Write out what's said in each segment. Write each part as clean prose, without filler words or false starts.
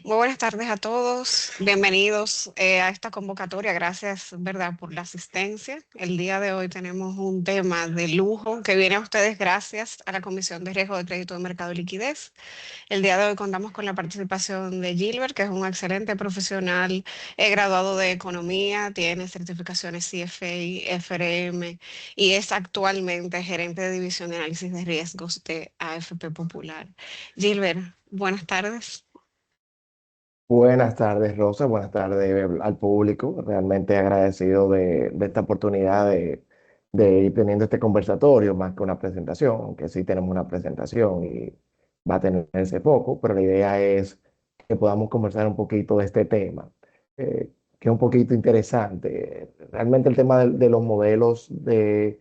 Muy buenas tardes a todos. Bienvenidos a esta convocatoria. Gracias, ¿verdad?, por la asistencia. El día de hoy tenemos un tema de lujo que viene a ustedes gracias a la Comisión de Riesgo de Crédito de Mercado y Liquidez. El día de hoy contamos con la participación de Gilbert, que es un excelente profesional graduado de Economía, tiene certificaciones CFA, FRM y es actualmente gerente de División de Análisis de Riesgos de AFP Popular. Gilbert, buenas tardes. Buenas tardes, Rosa. Buenas tardes al público. Realmente agradecido de esta oportunidad de ir teniendo este conversatorio más que una presentación, aunque sí tenemos una presentación y va a tenerse poco, pero la idea es que podamos conversar un poquito de este tema, que es un poquito interesante. Realmente el tema de los modelos de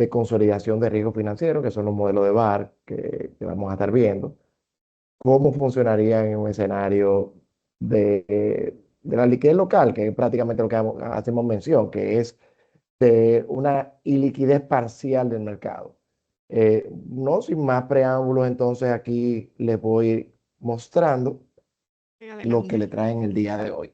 consolidación de riesgo financiero, que son los modelos de VaR que vamos a estar viendo. ¿Cómo funcionaría en un escenario de la liquidez local, que es prácticamente lo que hacemos mención, que es de una iliquidez parcial del mercado? No sin más preámbulos, entonces aquí les voy mostrando lo que Adelante. le traen el día de hoy.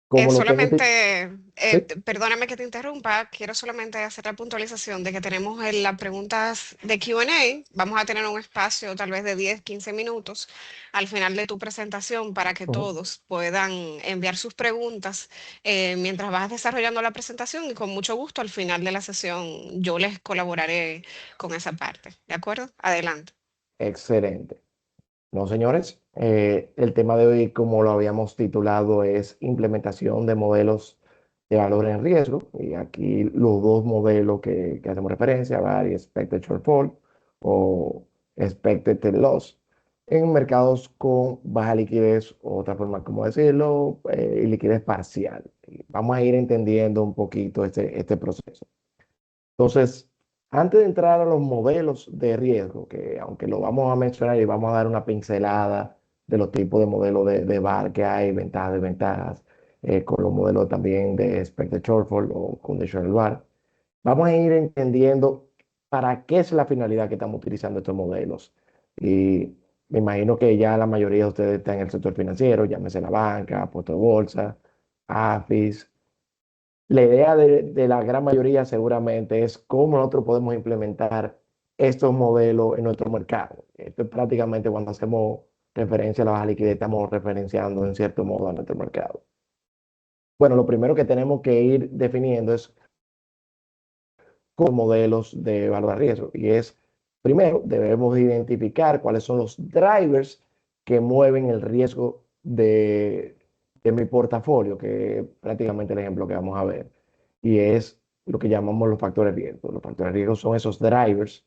Como lo tengo, Solamente, sí, perdóname que te interrumpa, quiero solamente hacer la puntualización de que tenemos en las preguntas de Q&A, vamos a tener un espacio tal vez de 10, 15 minutos al final de tu presentación para que ujú, todos puedan enviar sus preguntas mientras vas desarrollando la presentación y con mucho gusto al final de la sesión yo les colaboraré con esa parte. ¿De acuerdo? Adelante. excelente. No, señores, el tema de hoy, como lo habíamos titulado, es implementación de modelos de valor en riesgo. Y aquí los dos modelos que hacemos referencia, VaR y Expected Shortfall o Expected Loss, en mercados con baja liquidez, o otra forma como decirlo, y liquidez parcial. Y vamos a ir entendiendo un poquito este proceso. Entonces, antes de entrar a los modelos de riesgo, que aunque lo vamos a mencionar y vamos a dar una pincelada de los tipos de modelos de VaR que hay, ventajas, desventajas, con los modelos también de Expected Shortfall o Conditional VaR, vamos a ir entendiendo para qué es la finalidad que estamos utilizando estos modelos. Y me imagino que ya la mayoría de ustedes están en el sector financiero, llámese la banca, puesto de bolsa, AFIS. La idea de la gran mayoría seguramente es cómo nosotros podemos implementar estos modelos en nuestro mercado. Esto es prácticamente cuando hacemos referencia a la baja liquidez, estamos referenciando en cierto modo a nuestro mercado. Bueno, lo primero que tenemos que ir definiendo es cómo modelos de valor de riesgo. Y es, primero, debemos identificar cuáles son los drivers que mueven el riesgo de mi portafolio, que es prácticamente el ejemplo que vamos a ver. Y es lo que llamamos los factores de riesgo. Los factores de riesgo son esos drivers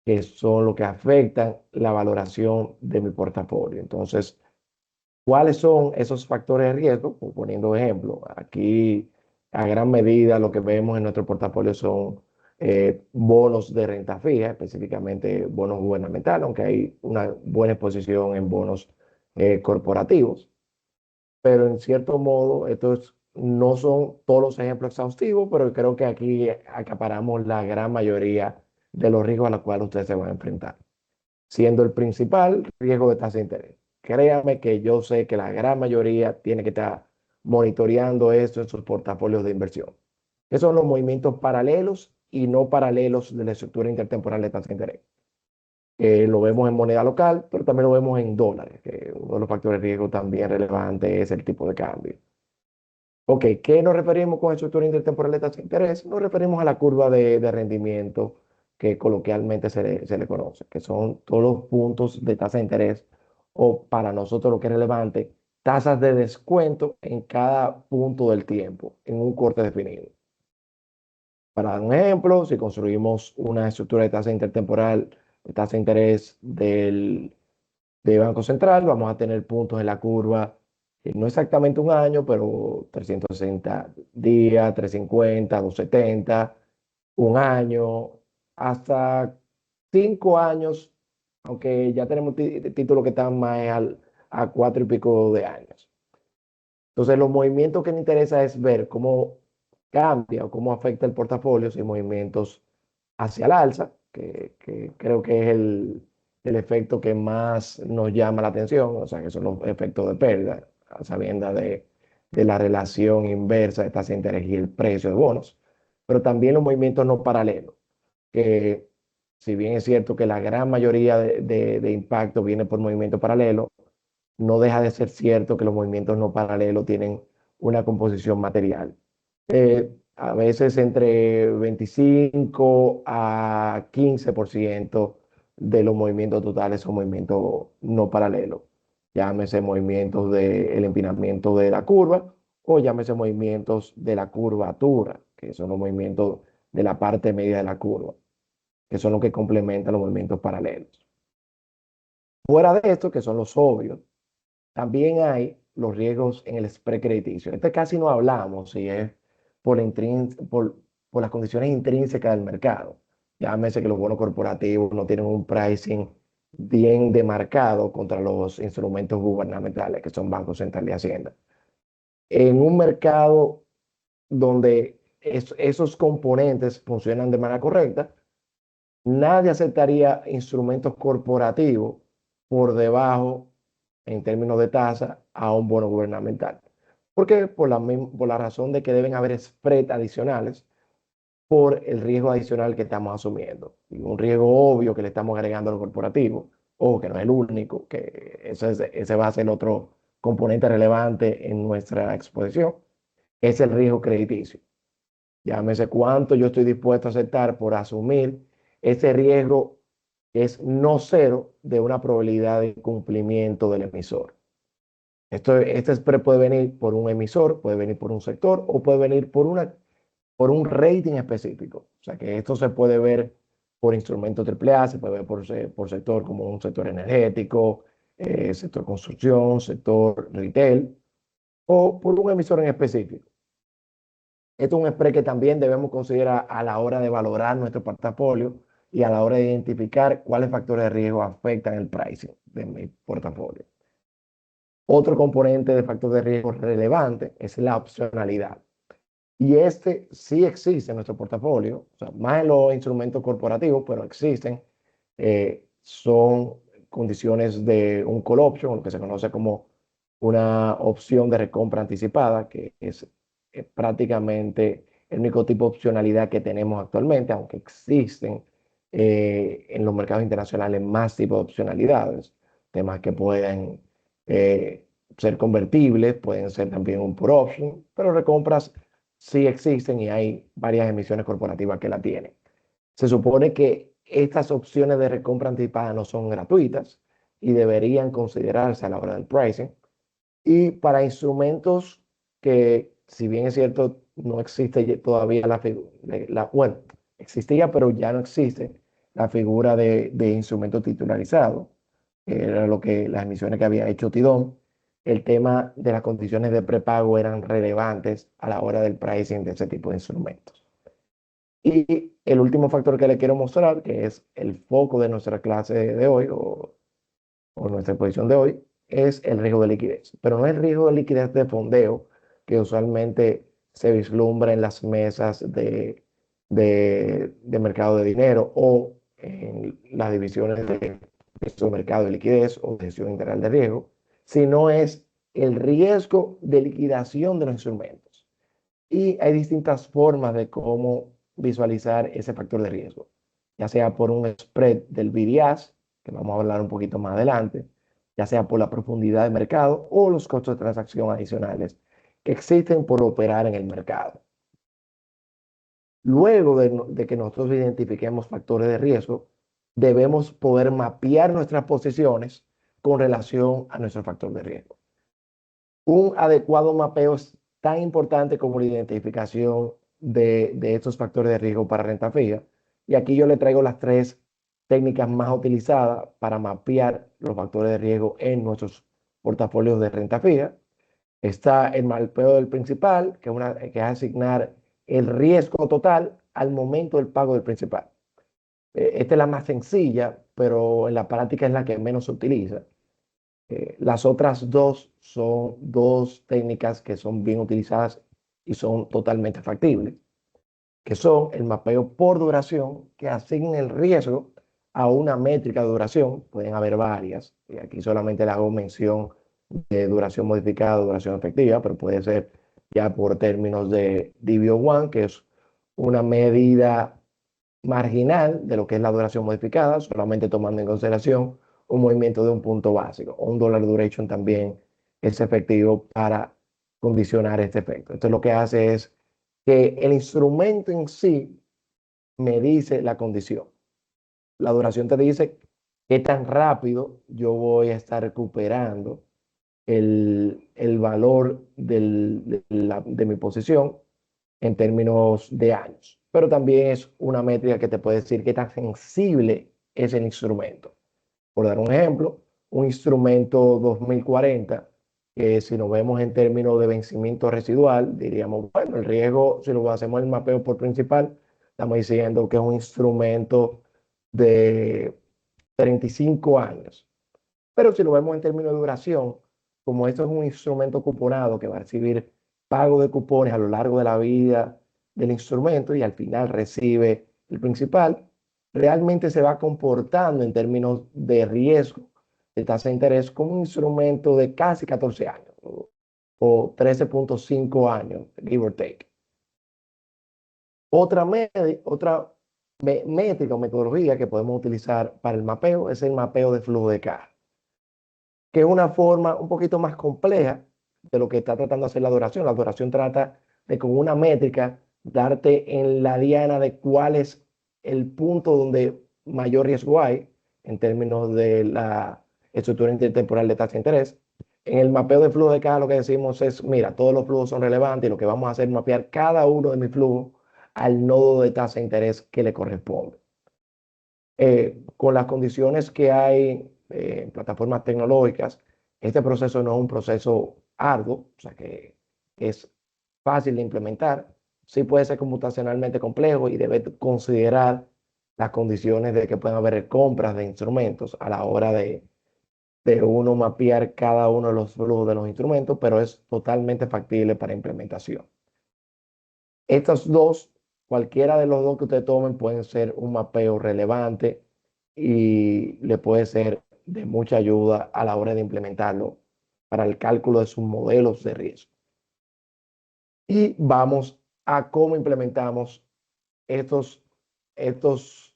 que son lo que afectan la valoración de mi portafolio. Entonces, ¿cuáles son esos factores de riesgo? Pues, poniendo ejemplo, aquí a gran medida lo que vemos en nuestro portafolio son bonos de renta fija, específicamente bonos gubernamentales, aunque hay una buena exposición en bonos corporativos, pero en cierto modo estos no son todos los ejemplos exhaustivos, pero creo que aquí acaparamos la gran mayoría de los riesgos a los cuales ustedes se van a enfrentar, siendo el principal riesgo de tasa de interés. Créame que yo sé que la gran mayoría tiene que estar monitoreando esto en sus portafolios de inversión, que son los movimientos paralelos y no paralelos de la estructura intertemporal de tasa de interés. Lo vemos en moneda local, pero también lo vemos en dólares, que uno de los factores de riesgo también relevantes es el tipo de cambio. Ok, ¿qué nos referimos con estructura intertemporal de tasa de interés? Nos referimos a la curva de rendimiento que coloquialmente se le conoce, que son todos los puntos de tasa de interés, o para nosotros lo que es relevante, tasas de descuento en cada punto del tiempo, en un corte definido. Para dar un ejemplo, si construimos una estructura de tasa intertemporal, de tasa de interés de Banco Central, vamos a tener puntos en la curva, no exactamente un año, pero 360 días, 350, 270, un año, hasta 5 años, aunque ya tenemos títulos que están más a 4 y pico de años. Entonces, los movimientos que me interesa es ver cómo cambia o cómo afecta el portafolio, si hay movimientos hacia el alza, que creo que es el efecto que más nos llama la atención, o sea, que son los efectos de pérdida, a sabiendas de la relación inversa de tasa de interés y el precio de bonos, pero también los movimientos no paralelos, que si bien es cierto que la gran mayoría de impacto viene por movimiento paralelo, no deja de ser cierto que los movimientos no paralelos tienen una composición material. A veces entre 25 a 15% de los movimientos totales son movimientos no paralelos. Llámese movimientos del empinamiento de la curva o llámese movimientos de la curvatura, que son los movimientos de la parte media de la curva, que son los que complementan los movimientos paralelos. Fuera de esto, que son los obvios, también hay los riesgos en el spread crediticio. Este casi no hablamos si es por, por las condiciones intrínsecas del mercado. Llámese que los bonos corporativos no tienen un pricing bien demarcado contra los instrumentos gubernamentales, que son Banco Central y Hacienda. En un mercado donde esos componentes funcionan de manera correcta, nadie aceptaría instrumentos corporativos por debajo, en términos de tasa, a un bono gubernamental. ¿Por qué? Por la razón de que deben haber spread adicionales por el riesgo adicional que estamos asumiendo. Y un riesgo obvio que le estamos agregando al corporativo, o que no es el único, que ese va a ser el otro componente relevante en nuestra exposición, es el riesgo crediticio. Llámese cuánto yo estoy dispuesto a aceptar por asumir ese riesgo que es no cero de una probabilidad de cumplimiento del emisor. Este spread puede venir por un emisor, puede venir por un sector o puede venir por un rating específico. O sea que esto se puede ver por instrumento AAA, se puede ver por sector como un sector energético, sector construcción, sector retail o por un emisor en específico. Esto es un spread que también debemos considerar a la hora de valorar nuestro portafolio y a la hora de identificar cuáles factores de riesgo afectan el pricing de mi portafolio. Otro componente de factor de riesgo relevante es la opcionalidad. Y este sí existe en nuestro portafolio, o sea, más en los instrumentos corporativos, pero existen. Son condiciones de un call option, lo que se conoce como una opción de recompra anticipada, que es prácticamente el único tipo de opcionalidad que tenemos actualmente, aunque existen en los mercados internacionales más tipos de opcionalidades, temas que pueden ser convertibles, pueden ser también un put option, pero recompras sí existen y hay varias emisiones corporativas que la tienen. Se supone que estas opciones de recompra anticipada no son gratuitas y deberían considerarse a la hora del pricing. Y para instrumentos que, si bien es cierto, no existe todavía bueno, existía, pero ya no existe la figura de instrumento titularizado, que era lo que las emisiones que había hecho Tidón. El tema de las condiciones de prepago eran relevantes a la hora del pricing de ese tipo de instrumentos. Y el último factor que le quiero mostrar, que es el foco de nuestra clase de hoy o nuestra exposición de hoy, es el riesgo de liquidez. Pero no es el riesgo de liquidez de fondeo que usualmente se vislumbra en las mesas de mercado de dinero o en las divisiones de mercado de liquidez o de gestión integral de riesgo, sino es el riesgo de liquidación de los instrumentos. Y hay distintas formas de cómo visualizar ese factor de riesgo, ya sea por un spread del BDAS, que vamos a hablar un poquito más adelante, ya sea por la profundidad de mercado o los costos de transacción adicionales que existen por operar en el mercado. Luego de que nosotros identifiquemos factores de riesgo, debemos poder mapear nuestras posiciones con relación a nuestro factor de riesgo. Un adecuado mapeo es tan importante como la identificación de estos factores de riesgo para renta fija. Y aquí yo le traigo las tres técnicas más utilizadas para mapear los factores de riesgo en nuestros portafolios de renta fija. Está el mapeo del principal, que es asignar el riesgo total al momento del pago del principal. Esta es la más sencilla, pero en la práctica es la que menos se utiliza. Las otras dos son dos técnicas que son bien utilizadas y son totalmente factibles, que son el mapeo por duración, que asigna el riesgo a una métrica de duración, pueden haber varias, y aquí solamente le hago mención de duración modificada, duración efectiva, pero puede ser ya por términos de DV01, que es una medida marginal de lo que es la duración modificada, solamente tomando en consideración un movimiento de un punto básico. Un dollar duration también es efectivo para condicionar este efecto. Esto lo que hace es que el instrumento en sí me dice la condición. La duración te dice qué tan rápido yo voy a estar recuperando el valor de mi posición en términos de años. Pero también es una métrica que te puede decir qué tan sensible es el instrumento. Por dar un ejemplo, un instrumento 2040, que si nos vemos en términos de vencimiento residual, diríamos, bueno, el riesgo, si lo hacemos el mapeo por principal, estamos diciendo que es un instrumento de 35 años. Pero si lo vemos en términos de duración, como esto es un instrumento cuponado que va a recibir pago de cupones a lo largo de la vida del instrumento y al final recibe el principal, realmente se va comportando en términos de riesgo de tasa de interés como un instrumento de casi 14 años o 13.5 años, give or take. Otra métrica o metodología que podemos utilizar para el mapeo es el mapeo de flujo de caja, que es una forma un poquito más compleja de lo que está tratando de hacer la duración. La duración trata de con una métrica darte en la diana de cuál es el punto donde mayor riesgo hay en términos de la estructura intertemporal de tasa de interés. En el mapeo de flujo de caja lo que decimos es, mira, todos los flujos son relevantes y lo que vamos a hacer es mapear cada uno de mis flujos al nodo de tasa de interés que le corresponde. Con las condiciones que hay en plataformas tecnológicas, este proceso no es un proceso arduo, o sea que es fácil de implementar. Sí puede ser computacionalmente complejo y debe considerar las condiciones de que puedan haber compras de instrumentos a la hora de uno mapear cada uno de los flujos de los instrumentos, pero es totalmente factible para implementación. Estos dos, cualquiera de los dos que ustedes tomen, pueden ser un mapeo relevante y le puede ser de mucha ayuda a la hora de implementarlo para el cálculo de sus modelos de riesgo. Y vamos a cómo implementamos estos, estos,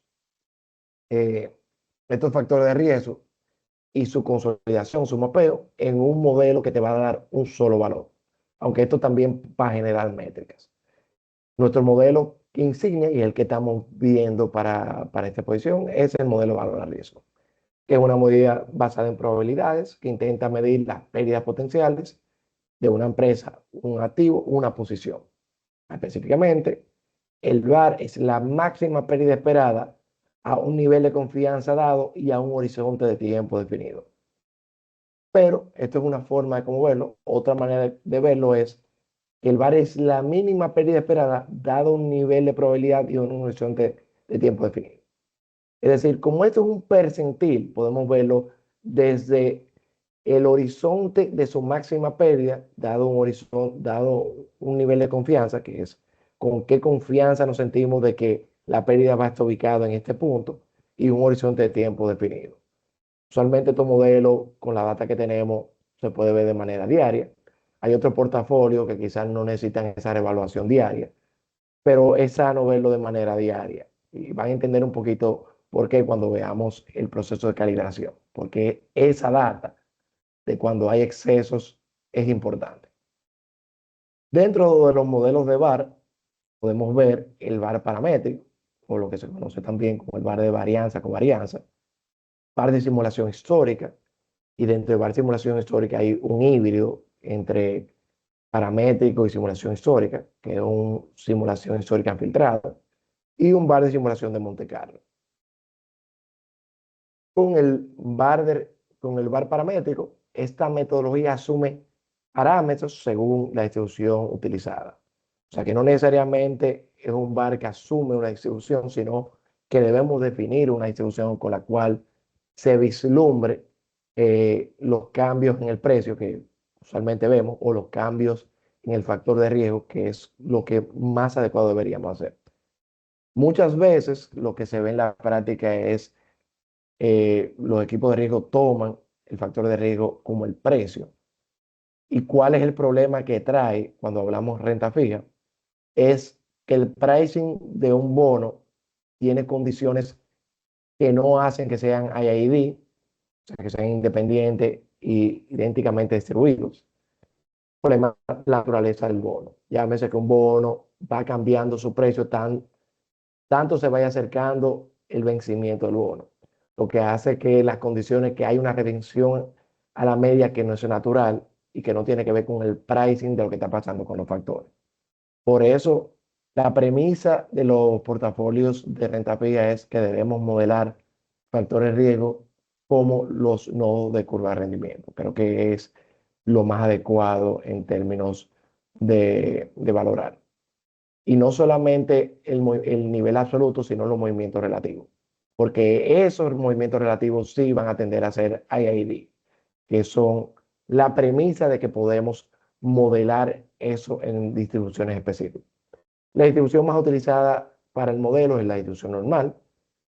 eh, estos factores de riesgo y su consolidación, su mapeo, en un modelo que te va a dar un solo valor, aunque esto también va a generar métricas. Nuestro modelo insignia y el que estamos viendo para esta posición es el modelo valor a riesgo, que es una medida basada en probabilidades que intenta medir las pérdidas potenciales de una empresa, un activo, una posición. Específicamente, el VAR es la máxima pérdida esperada a un nivel de confianza dado y a un horizonte de tiempo definido. Pero esto es una forma de cómo verlo. Otra manera de verlo es que el VAR es la mínima pérdida esperada dado un nivel de probabilidad y un horizonte de tiempo definido. Es decir, como esto es un percentil, podemos verlo desde el horizonte de su máxima pérdida, dado un horizonte, dado un nivel de confianza, que es con qué confianza nos sentimos de que la pérdida va a estar ubicada en este punto, y un horizonte de tiempo definido. Usualmente estos modelos, con la data que tenemos, se puede ver de manera diaria. Hay otros portafolios que quizás no necesitan esa revaluación diaria, pero es sano verlo de manera diaria. Y van a entender un poquito por qué cuando veamos el proceso de calibración, porque esa data de cuando hay excesos es importante. Dentro de los modelos de VAR, podemos ver el VAR paramétrico, o lo que se conoce también como el VAR de varianza con varianza, VAR de simulación histórica, y dentro de VAR de simulación histórica hay un híbrido entre paramétrico y simulación histórica, que es una simulación histórica filtrada, y un VAR de simulación de Monte Carlo. Con el con el VAR paramétrico, esta metodología asume parámetros según la distribución utilizada. O sea que no necesariamente es un VAR que asume una distribución, sino que debemos definir una distribución con la cual se vislumbre los cambios en el precio que usualmente vemos o los cambios en el factor de riesgo, que es lo que más adecuado deberíamos hacer. Muchas veces lo que se ve en la práctica es los equipos de riesgo toman el factor de riesgo como el precio. ¿Y cuál es el problema que trae cuando hablamos renta fija? Es que el pricing de un bono tiene condiciones que no hacen que sean IID, o sea, que sean independientes y idénticamente distribuidos. El problema es la naturaleza del bono. Llámese que un bono va cambiando su precio tanto se vaya acercando el vencimiento del bono, lo que hace que las condiciones, que hay una redención a la media que no es natural y que no tiene que ver con el pricing de lo que está pasando con los factores. Por eso, la premisa de los portafolios de renta fija es que debemos modelar factores de riesgo como los nodos de curva de rendimiento. Creo que es lo más adecuado en términos de valorar. Y no solamente el nivel absoluto, sino los movimientos relativos. Porque esos movimientos relativos sí van a tender a ser IID, que son la premisa de que podemos modelar eso en distribuciones específicas. La distribución más utilizada para el modelo es la distribución normal.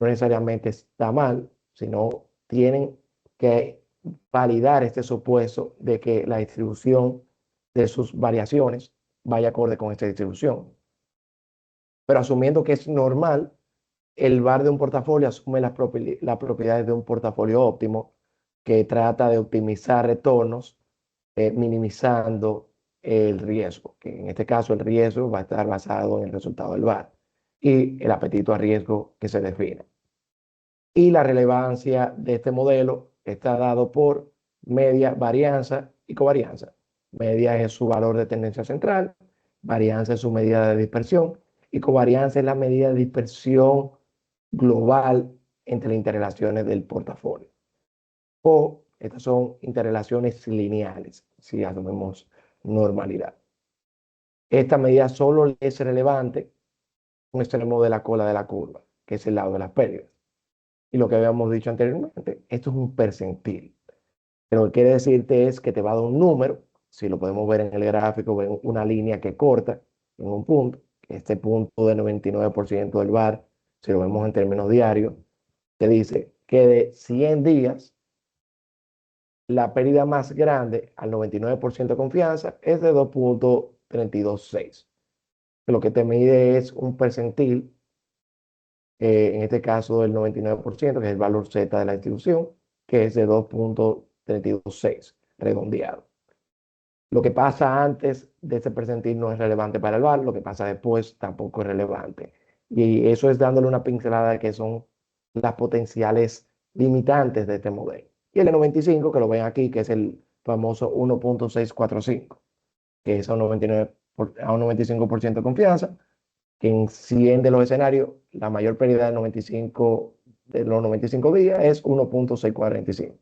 No necesariamente está mal, sino tienen que validar este supuesto de que la distribución de sus variaciones vaya acorde con esta distribución. Pero asumiendo que es normal, el VAR de un portafolio asume las propiedades de un portafolio óptimo que trata de optimizar retornos, minimizando el riesgo, que en este caso el riesgo va a estar basado en el resultado del VAR y el apetito a riesgo que se define. Y la relevancia de este modelo está dado por media, varianza y covarianza. Media es su valor de tendencia central, varianza es su medida de dispersión y covarianza es la medida de dispersión global entre las interrelaciones del portafolio. O estas son interrelaciones lineales, si asumimos normalidad. Esta medida solo es relevante un extremo de la cola de la curva, que es el lado de las pérdidas. Y lo que habíamos dicho anteriormente, esto es un percentil. Lo que quiere decirte es que te va a dar un número, si lo podemos ver en el gráfico, ven una línea que corta en un punto, este punto de 99% del VAR, si lo vemos en términos diarios, te dice que de 100 días, la pérdida más grande al 99% de confianza es de 2.326. Lo que te mide es un percentil, en este caso del 99%, que es el valor Z de la distribución, que es de 2.326, redondeado. Lo que pasa antes de ese percentil no es relevante para el VAR, lo que pasa después tampoco es relevante. Y eso es dándole una pincelada de que son las potenciales limitantes de este modelo. Y el de 95, que lo ven aquí, que es el famoso 1.645, que es a un 99 a un 95% de confianza, que en 100 de los escenarios, la mayor pérdida de 95, de los 95 días es 1.645.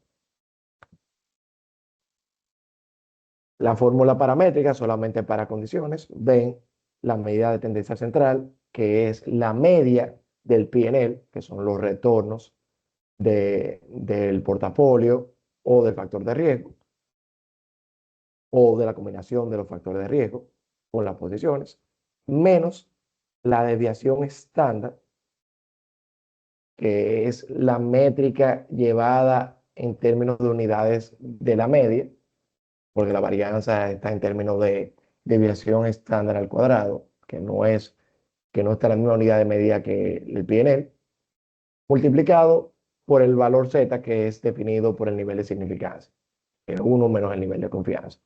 La fórmula paramétrica solamente para condiciones. Ven la medida de tendencia central, que es la media del P&L, que son los retornos del portafolio o del factor de riesgo, o de la combinación de los factores de riesgo con las posiciones, menos la desviación estándar, que es la métrica llevada en términos de unidades de la media, porque la varianza está en términos de desviación estándar al cuadrado, que no está en la misma unidad de medida que el PNL, multiplicado por el valor Z, que es definido por el nivel de significancia, que es 1 menos el nivel de confianza.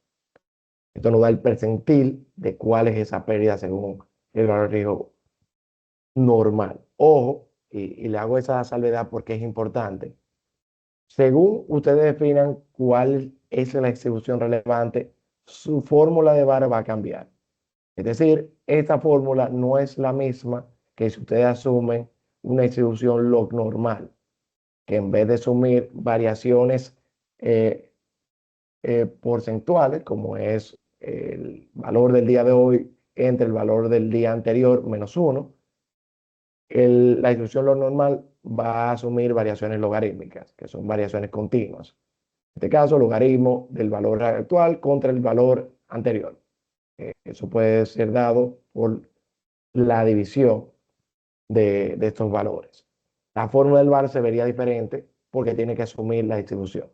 Esto nos da el percentil de cuál es esa pérdida según el valor de riesgo normal. Ojo, y le hago esa salvedad porque es importante. Según ustedes definan cuál es la distribución relevante, su fórmula de VAR va a cambiar. Es decir, esta fórmula no es la misma que si ustedes asumen una distribución log normal, que en vez de asumir variaciones eh, porcentuales, como es el valor del día de hoy entre el valor del día anterior menos 1, la distribución log normal va a asumir variaciones logarítmicas, que son variaciones continuas. En este caso, logaritmo del valor actual contra el valor anterior. Eso puede ser dado por la división de estos valores. La fórmula del VAR se vería diferente porque tiene que asumir la distribución.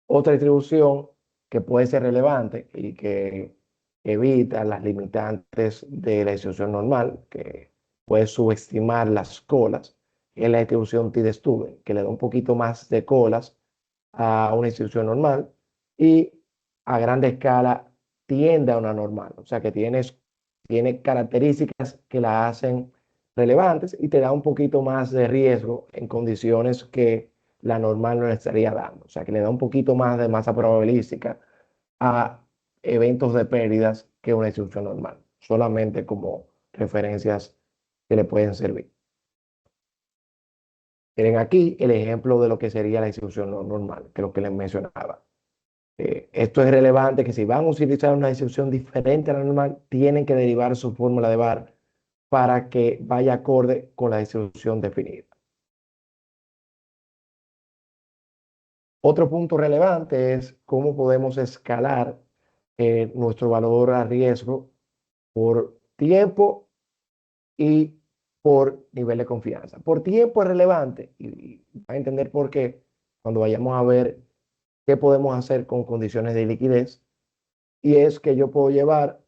Otra distribución que puede ser relevante y que evita las limitantes de la distribución normal, que puede subestimar las colas, es la distribución T-de-Stubbe, que le da un poquito más de colas a una distribución normal y a grande escala tiende a una normal. O sea que tiene características que la hacen relevantes y te da un poquito más de riesgo en condiciones que la normal no le estaría dando. O sea que le da un poquito más de masa probabilística a eventos de pérdidas que una distribución normal, solamente como referencias que le pueden servir. Tienen aquí el ejemplo de lo que sería la distribución no normal, que es lo que les mencionaba. Esto es relevante que si van a utilizar una distribución diferente a la normal, tienen que derivar su fórmula de bar para que vaya acorde con la distribución definida. Otro punto relevante es cómo podemos escalar nuestro valor a riesgo por tiempo y por nivel de confianza. Por tiempo es relevante y van a entender por qué cuando vayamos a ver qué podemos hacer con condiciones de liquidez. Y es que yo puedo llevar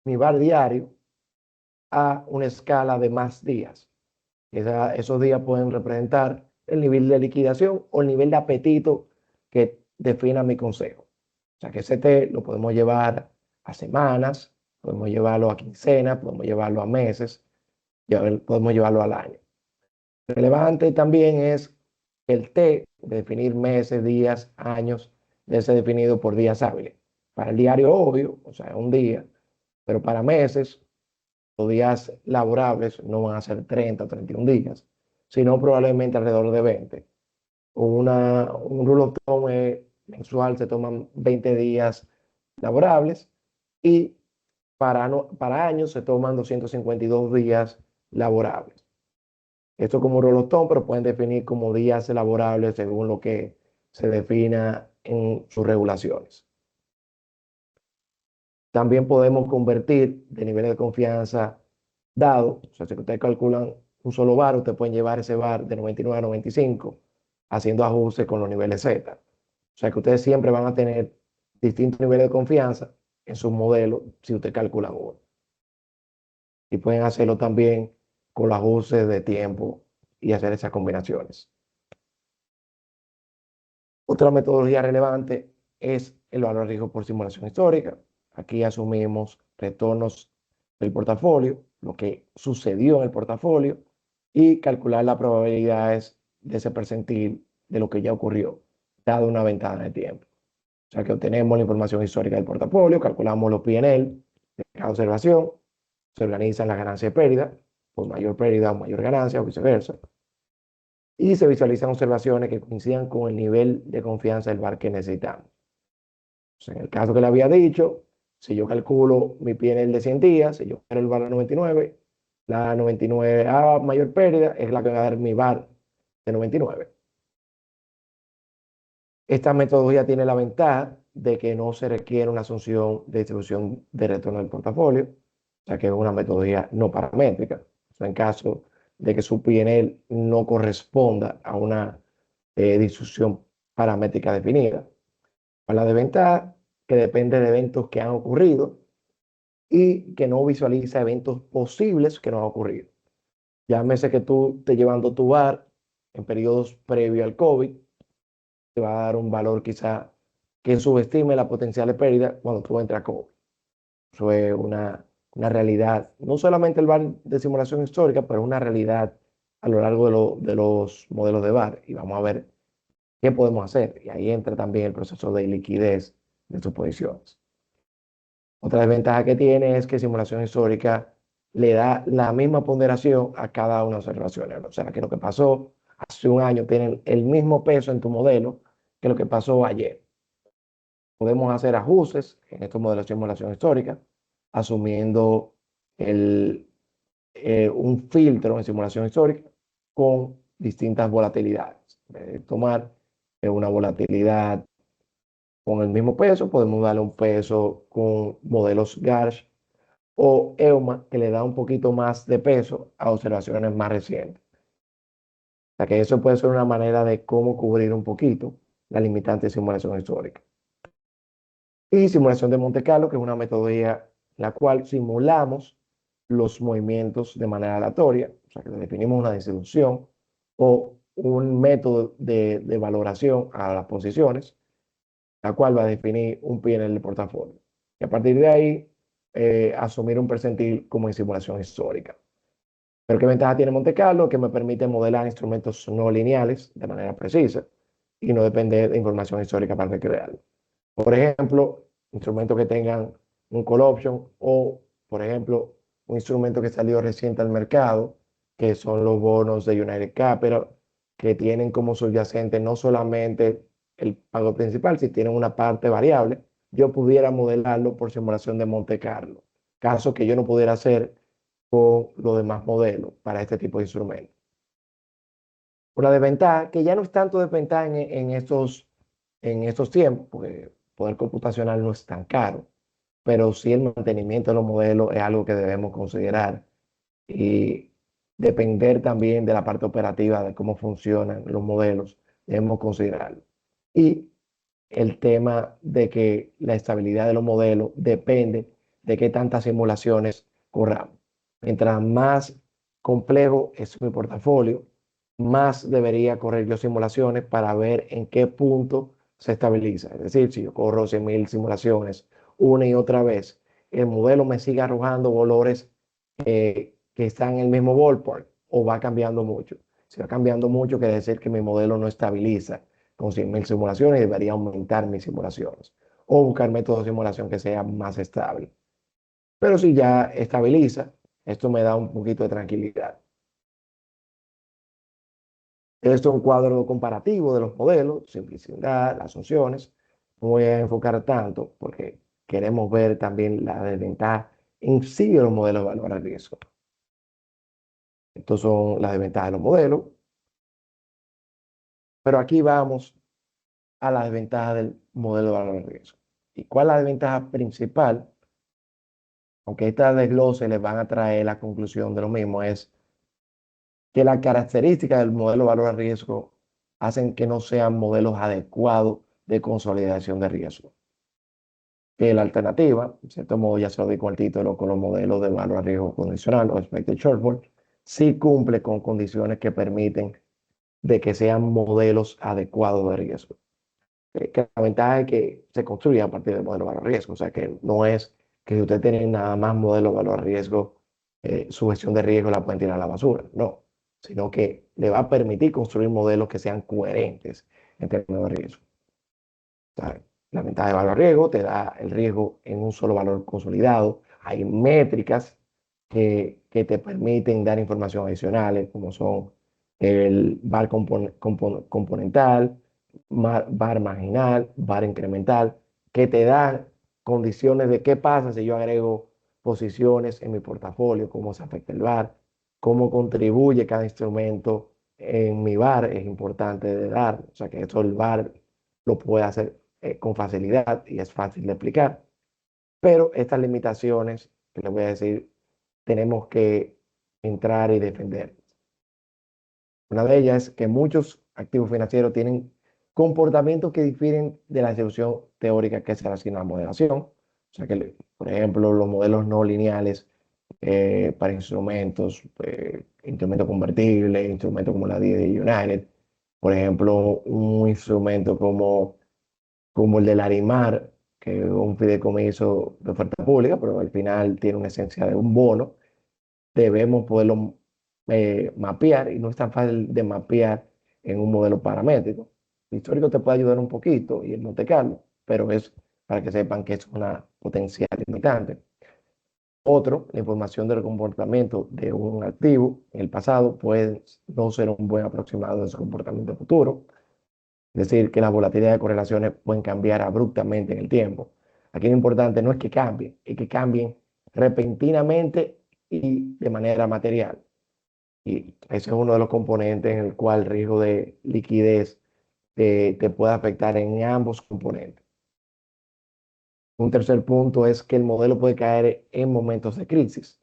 mi bar diario a una escala de más días. Esos días pueden representar el nivel de liquidación o el nivel de apetito que defina mi consejo. O sea que ese T lo podemos llevar a semanas, podemos llevarlo a quincenas, podemos llevarlo a meses, podemos llevarlo al año. Relevante también es el T, de definir meses, días, años, debe ser definido por días hábiles. Para el diario, obvio, o sea, un día, pero para meses, los días laborables no van a ser 30 o 31 días, sino probablemente alrededor de 20. Un rule of thumb mensual se toman 20 días laborables y para años se toman 252 días laborables. Esto como rule of thumb, pero pueden definir como días laborables según lo que se defina en sus regulaciones. También podemos convertir de nivel de confianza dado, o sea, si ustedes calculan un solo bar, ustedes pueden llevar ese bar de 99 a 95 haciendo ajustes con los niveles Z. O sea que ustedes siempre van a tener distintos niveles de confianza en sus modelos si ustedes calculan uno. Y pueden hacerlo también con los ajustes de tiempo y hacer esas combinaciones. Otra metodología relevante es el valor de riesgo por simulación histórica. Aquí asumimos retornos del portafolio, lo que sucedió en el portafolio, y calcular las probabilidades de ese percentil de lo que ya ocurrió, dado una ventana de tiempo. O sea que obtenemos la información histórica del portafolio, calculamos los P&L de cada observación, se organizan las ganancias y pérdidas, por mayor pérdida o mayor ganancia o viceversa, y se visualizan observaciones que coincidan con el nivel de confianza del VAR que necesitamos. O sea, en el caso que le había dicho, si yo calculo mi PNL de 100 días, si yo quiero el VAR a 99, la 99 a mayor pérdida es la que va a dar mi VAR de 99. Esta metodología tiene la ventaja de que no se requiere una asunción de distribución de retorno del portafolio, o sea que es una metodología no paramétrica. O sea, en caso de que su PNL no corresponda a una distribución paramétrica definida. La desventaja que depende de eventos que han ocurrido y que no visualiza eventos posibles que no han ocurrido. Llámese que tú estés llevando tu bar en periodos previos al COVID, te va a dar un valor quizá que subestime la potencial pérdida cuando tú entras a COVID. Eso es una realidad, no solamente el bar de simulación histórica, pero una realidad a lo largo de los modelos de bar. Y vamos a ver qué podemos hacer. Y ahí entra también el proceso de liquidez de sus posiciones. Otra desventaja que tiene es que simulación histórica le da la misma ponderación a cada una de las observaciones. O sea, que lo que pasó hace un año tiene el mismo peso en tu modelo que lo que pasó ayer. Podemos hacer ajustes en estos modelos de simulación histórica, asumiendo un filtro en simulación histórica con distintas volatilidades. Tomar una volatilidad con el mismo peso, podemos darle un peso con modelos Garch o EUMA, que le da un poquito más de peso a observaciones más recientes. sea que eso puede ser una manera de cómo cubrir un poquito la limitante de simulación histórica. Y simulación de Monte Carlo, que es una metodología en la cual simulamos los movimientos de manera aleatoria, o sea que definimos una distribución o un método de valoración a las posiciones, la cual va a definir un PNL del portafolio. Y a partir de ahí, asumir un percentil como en simulación histórica. Pero ¿qué ventaja tiene Monte Carlo? Que me permite modelar instrumentos no lineales de manera precisa y no depender de información histórica para recrearlo. Por ejemplo, instrumentos que tengan un call option o, por ejemplo, un instrumento que salió reciente al mercado, que son los bonos de United Capital, que tienen como subyacente no solamente el pago principal, si tienen una parte variable, yo pudiera modelarlo por simulación de Monte Carlo, caso que yo no pudiera hacer con los demás modelos para este tipo de instrumentos. Una desventaja, que ya no es tanto desventaja en estos tiempos, porque el poder computacional no es tan caro, pero sí el mantenimiento de los modelos es algo que debemos considerar y depender también de la parte operativa de cómo funcionan los modelos, debemos considerarlo. Y el tema de que la estabilidad de los modelos depende de qué tantas simulaciones corramos. Mientras más complejo es mi portafolio, más debería correr yo simulaciones para ver en qué punto se estabiliza. Es decir, si yo corro 100.000 simulaciones una y otra vez, el modelo me sigue arrojando valores que están en el mismo ballpark o va cambiando mucho. Si va cambiando mucho, quiere decir que mi modelo no estabiliza con 100.000 simulaciones y debería aumentar mis simulaciones o buscar métodos de simulación que sean más estables. Pero si ya estabiliza, esto me da un poquito de tranquilidad. Esto es un cuadro comparativo de los modelos, simplicidad, las opciones. No voy a enfocar tanto porque queremos ver también la desventaja en sí de los modelos de valor a riesgo. Estos son las desventajas de los modelos, pero aquí vamos a la desventaja del modelo de valor a riesgo. ¿Y cuál es la desventaja principal? Aunque estas desgloses les van a traer la conclusión de lo mismo, es que las características del modelo de valor a riesgo hacen que no sean modelos adecuados de consolidación de riesgo. Que la alternativa, en cierto modo ya se lo di con el título, con los modelos de valor a riesgo condicional o expected shortfall, sí cumple con condiciones que permiten de que sean modelos adecuados de riesgo. Que la ventaja es que se construye a partir del modelo de valor a riesgo, o sea que no es que si usted tiene nada más modelo de valor a riesgo, su gestión de riesgo la pueden tirar a la basura, no, sino que le va a permitir construir modelos que sean coherentes en términos de riesgo. O sea, la ventaja de valor a riesgo te da el riesgo en un solo valor consolidado. Hay métricas que te permiten dar información adicionales, como son el VAR componental, VAR marginal, VAR incremental, que te dan condiciones de qué pasa si yo agrego posiciones en mi portafolio, cómo se afecta el VAR, cómo contribuye cada instrumento en mi VAR, es importante de dar, o sea que eso el VAR lo puede hacer con facilidad y es fácil de explicar. Pero estas limitaciones, que les voy a decir, tenemos que entrar y defender. Una de ellas es que muchos activos financieros tienen comportamientos que difieren de la distribución teórica que se le asigna a la modelación. O sea que, por ejemplo, los modelos no lineales para instrumentos, instrumentos convertibles, instrumentos como la de United, por ejemplo, un instrumento como el de Larimar, que es un fideicomiso de oferta pública, pero al final tiene una esencia de un bono, debemos poderlo mapear y no es tan fácil de mapear en un modelo paramétrico. El histórico te puede ayudar un poquito y el Monte Carlo, pero es para que sepan que es una potencial limitante. Otro, la información del comportamiento de un activo en el pasado puede no ser un buen aproximado de su comportamiento futuro. Es decir, que las volatilidades de correlaciones pueden cambiar abruptamente en el tiempo. Aquí lo importante no es que cambien, es que cambien repentinamente y de manera material. Y ese es uno de los componentes en el cual el riesgo de liquidez te puede afectar en ambos componentes. Un tercer punto es que el modelo puede caer en momentos de crisis.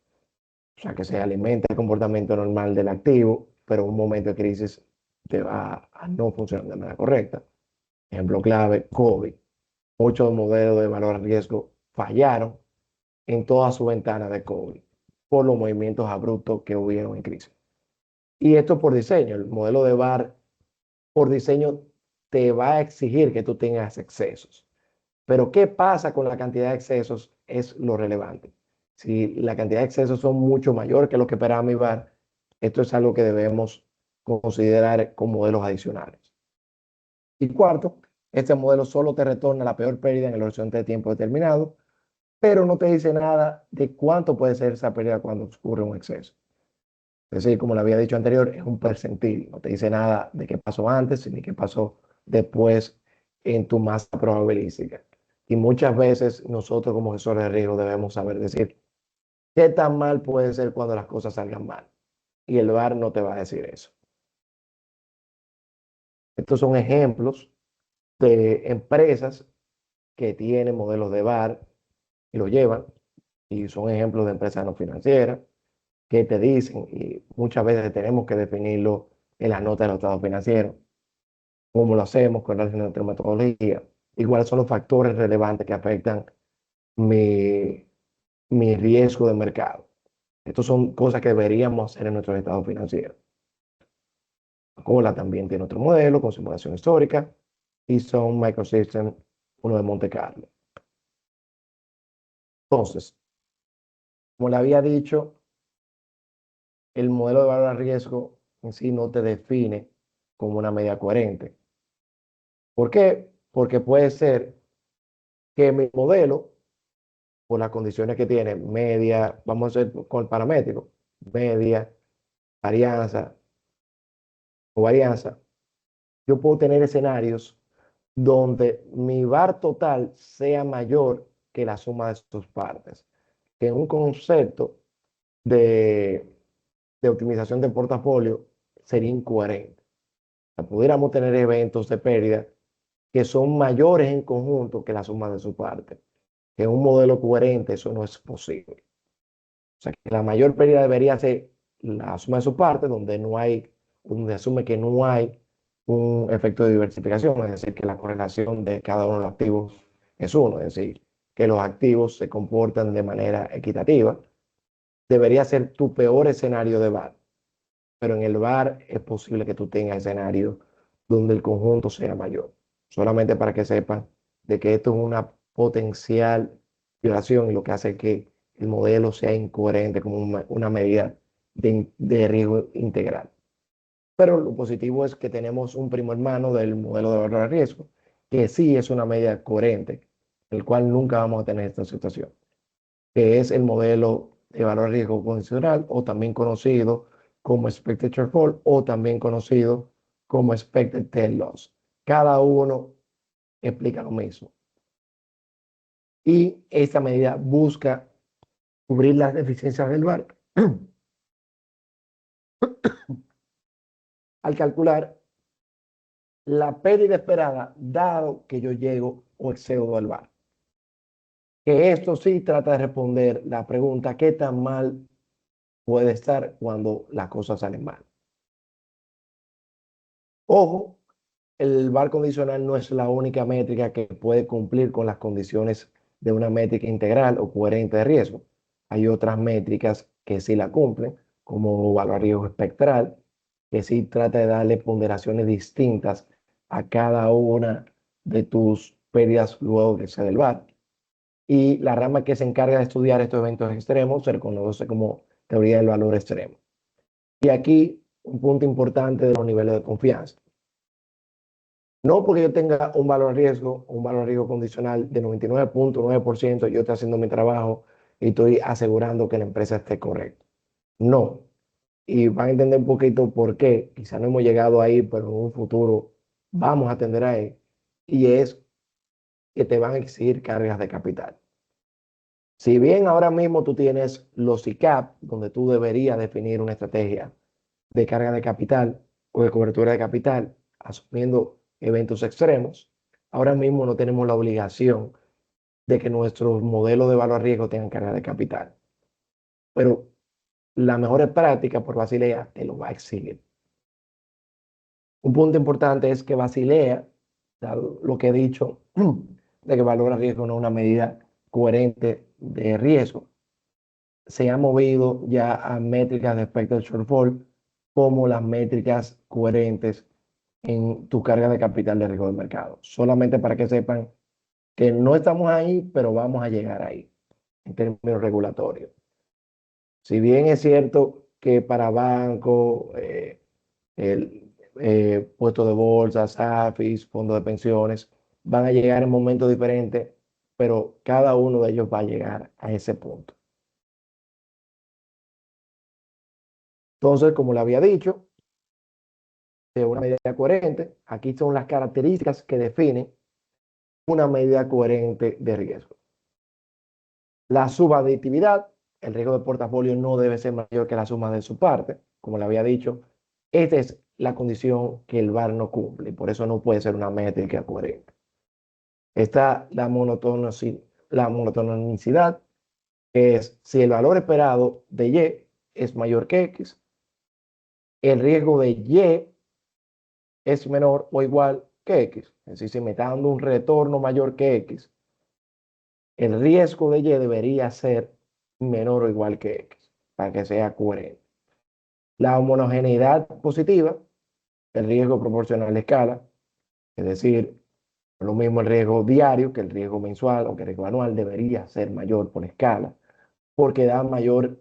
O sea, que se alimenta el comportamiento normal del activo, pero en un momento de crisis te va a no funcionar de manera correcta. Ejemplo clave, COVID. Muchos modelos de valor a riesgo fallaron en toda su ventana de COVID por los movimientos abruptos que hubieron en crisis. Y esto por diseño. El modelo de VAR por diseño te va a exigir que tú tengas excesos. Pero ¿qué pasa con la cantidad de excesos? Es lo relevante. Si la cantidad de excesos son mucho mayor que lo que esperaba mi VAR, esto es algo que debemos considerar con modelos adicionales. Y cuarto, este modelo solo te retorna la peor pérdida en el horizonte de tiempo determinado, pero no te dice nada de cuánto puede ser esa pérdida cuando ocurre un exceso. Es decir, como le había dicho anterior, es un percentil, no te dice nada de qué pasó antes ni qué pasó después en tu masa probabilística. Y muchas veces nosotros como gestores de riesgo debemos saber decir qué tan mal puede ser cuando las cosas salgan mal. Y el VAR no te va a decir eso. Estos son ejemplos de empresas que tienen modelos de VAR y lo llevan. Y son ejemplos de empresas no financieras que te dicen, y muchas veces tenemos que definirlo en la nota de los estados financieros, cómo lo hacemos con relación a nuestra metodología y cuáles son los factores relevantes que afectan mi, mi riesgo de mercado. Estas son cosas que deberíamos hacer en nuestros estados financieros. Cola también tiene otro modelo con simulación histórica y son Microsystems, uno de Monte Carlo. Entonces, como le había dicho, el modelo de valor a riesgo en sí no te define como una medida coherente. ¿Por qué? Porque puede ser que mi modelo, por las condiciones que tiene, media, vamos a hacer con el paramétrico, media, varianza o varianza, yo puedo tener escenarios donde mi VAR total sea mayor que la suma de sus partes, que en un concepto de, de optimización de portafolio sería incoherente. O sea, pudiéramos tener eventos de pérdida que son mayores en conjunto que la suma de sus partes. Que en un modelo coherente eso no es posible. O sea, que la mayor pérdida debería ser la suma de sus partes, donde asume que no hay un efecto de diversificación, es decir, que la correlación de cada uno de los activos es uno, es decir, que los activos se comportan de manera equitativa. Debería ser tu peor escenario de VAR, pero en el VAR es posible que tú tengas escenarios donde el conjunto sea mayor. Solamente para que sepan de que esto es una potencial violación y lo que hace que el modelo sea incoherente como una medida de riesgo integral. Pero lo positivo es que tenemos un primo hermano del modelo de valor de riesgo, que sí es una medida coherente, el cual nunca vamos a tener esta situación, que es el modelo de valor de riesgo condicional o también conocido como expected shortfall o también conocido como expected tail loss. Cada uno explica lo mismo. Y esta medida busca cubrir las deficiencias del VAR al calcular la pérdida esperada dado que yo llego o excedo del VAR. Que esto sí trata de responder la pregunta, ¿qué tan mal puede estar cuando las cosas salen mal? Ojo, el VAR condicional no es la única métrica que puede cumplir con las condiciones de una métrica integral o coherente de riesgo. Hay otras métricas que sí la cumplen, como valor riesgo espectral, que sí trata de darle ponderaciones distintas a cada una de tus pérdidas luego que sea del VAR. Y la rama que se encarga de estudiar estos eventos extremos se reconoce como teoría del valor extremo. Y aquí un punto importante de los niveles de confianza. No porque yo tenga un valor riesgo, un valor riesgo condicional de 99.9%, yo estoy haciendo mi trabajo y estoy asegurando que la empresa esté correcta. No. Y van a entender un poquito por qué. Quizá no hemos llegado ahí, pero en un futuro vamos a atender a él. Y es que te van a exigir cargas de capital. Si bien ahora mismo tú tienes los ICAP, donde tú deberías definir una estrategia de carga de capital o de cobertura de capital, asumiendo eventos extremos, ahora mismo no tenemos la obligación de que nuestros modelos de valor a riesgo tengan carga de capital. Pero la mejor práctica por Basilea te lo va a exigir. Un punto importante es que Basilea, dado lo que he dicho, de que valor a riesgo no es una medida coherente de riesgo, se ha movido ya a métricas de expected shortfall como las métricas coherentes en tu carga de capital de riesgo del mercado. Solamente para que sepan que no estamos ahí, pero vamos a llegar ahí en términos regulatorios. Si bien es cierto que para bancos, el puesto de bolsas, AFIs, fondos de pensiones, van a llegar en momentos diferentes, pero cada uno de ellos va a llegar a ese punto. Entonces, como le había dicho, de una medida coherente, aquí son las características que definen una medida coherente de riesgo. La subaditividad, el riesgo de portafolio no debe ser mayor que la suma de su parte, como le había dicho. Esta es la condición que el VaR no cumple y por eso no puede ser una métrica coherente. Está la monotonicidad, que es si el valor esperado de Y es mayor que X, el riesgo de Y es menor o igual que X. Es decir, si me está dando un retorno mayor que X, el riesgo de Y debería ser menor o igual que X, para que sea coherente. La homogeneidad positiva, el riesgo proporcional a la escala, es decir, lo mismo el riesgo diario que el riesgo mensual o que el riesgo anual debería ser mayor por escala, porque da mayor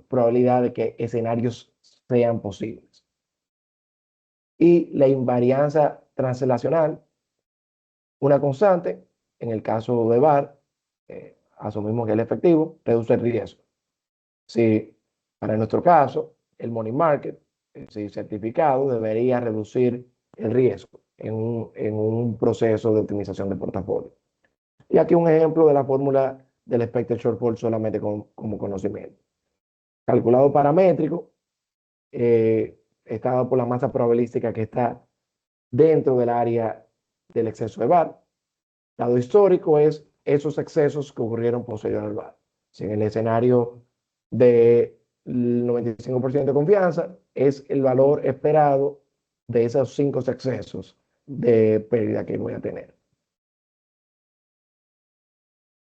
probabilidad de que escenarios sean posibles. Y la invarianza translacional, una constante, en el caso de VaR, asumimos que el efectivo reduce el riesgo. Si para nuestro caso, el money market, si certificado, debería reducir el riesgo en un proceso de optimización de portafolio. Y aquí un ejemplo de la fórmula del expected shortfall solamente como conocimiento. Calculado paramétrico, está dado por la masa probabilística que está dentro del área del exceso de VaR. Dado histórico es esos excesos que ocurrieron posterior al VaR. Si en el escenario del 95% de confianza es el valor esperado de esos 5 excesos de pérdida que voy a tener.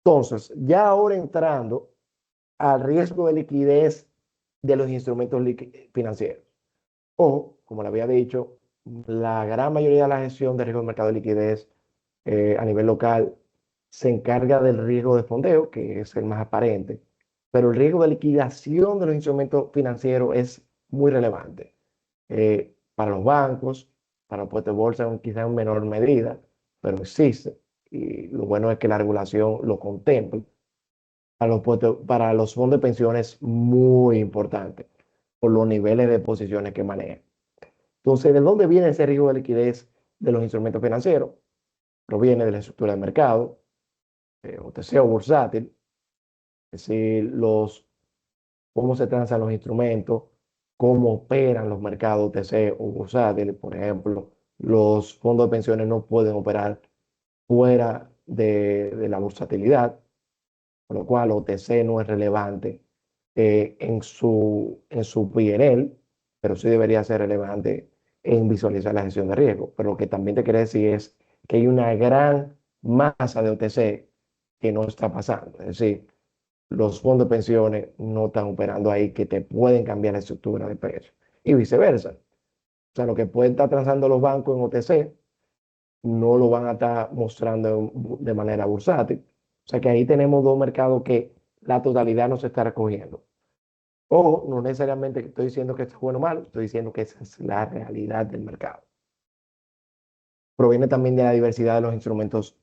Entonces, ya ahora entrando al riesgo de liquidez de los instrumentos financieros. O, como le había dicho, la gran mayoría de la gestión de riesgo de mercado de liquidez a nivel local se encarga del riesgo de fondeo, que es el más aparente, pero el riesgo de liquidación de los instrumentos financieros es muy relevante para los bancos, para los puestos de bolsa quizás en menor medida, pero existe. Y lo bueno es que la regulación lo contempla. Para los fondos de pensiones muy importante por los niveles de posiciones que manejan. Entonces, ¿de dónde viene ese riesgo de liquidez de los instrumentos financieros? Proviene de la estructura del mercado, OTC o bursátil, es decir, cómo se transan los instrumentos, cómo operan los mercados OTC o bursátil. Por ejemplo, los fondos de pensiones no pueden operar fuera de la bursatilidad, con lo cual OTC no es relevante en su P&L, pero sí debería ser relevante en visualizar la gestión de riesgo. Pero lo que también te quiere decir es que hay una gran masa de OTC que no está pasando. Es decir, los fondos de pensiones no están operando ahí que te pueden cambiar la estructura de precio y viceversa. O sea, lo que pueden estar transando los bancos en OTC no lo van a estar mostrando de manera bursátil. O sea que ahí tenemos dos mercados que la totalidad no se está recogiendo. O no necesariamente estoy diciendo que esto es bueno o malo, estoy diciendo que esa es la realidad del mercado. Proviene también de la diversidad de los instrumentos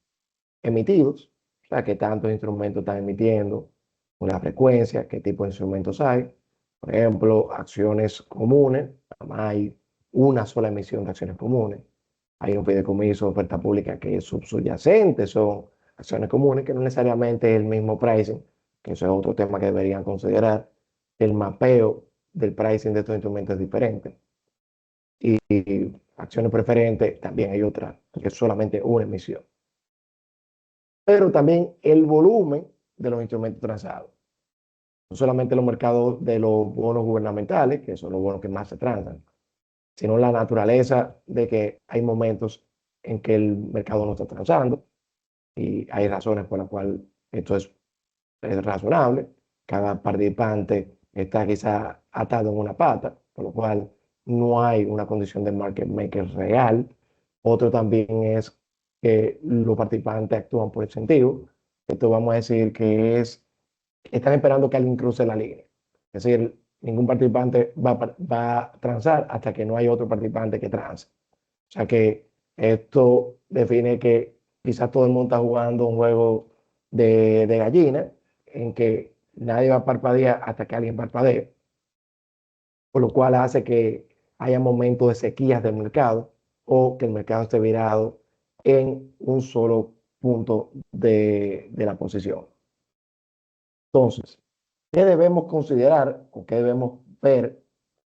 emitidos, o sea, qué tantos instrumentos están emitiendo, con la frecuencia, qué tipo de instrumentos hay. Por ejemplo, acciones comunes, hay una sola emisión de acciones comunes. Hay un fideicomiso de oferta pública que es subyacente, son acciones comunes que no necesariamente es el mismo pricing, que eso es otro tema que deberían considerar. El mapeo del pricing de estos instrumentos es diferente. Y acciones preferentes también hay otra, que es solamente una emisión. Pero también el volumen de los instrumentos transados. No solamente los mercados de los bonos gubernamentales, que son los bonos que más se transan, sino la naturaleza de que hay momentos en que el mercado no está transando y hay razones por las cuales esto es razonable. Cada participante está quizá atado en una pata, por lo cual no hay una condición de market maker real. Otro también es que los participantes actúan por incentivo. Esto vamos a decir que están esperando que alguien cruce la línea. Es decir, ningún participante va a transar hasta que no hay otro participante que transe. O sea que esto define que quizás todo el mundo está jugando un juego de gallina en que nadie va a parpadear hasta que alguien parpadee, por lo cual hace que haya momentos de sequías del mercado o que el mercado esté virado en un solo punto de la posición. Entonces, ¿qué debemos considerar o qué debemos ver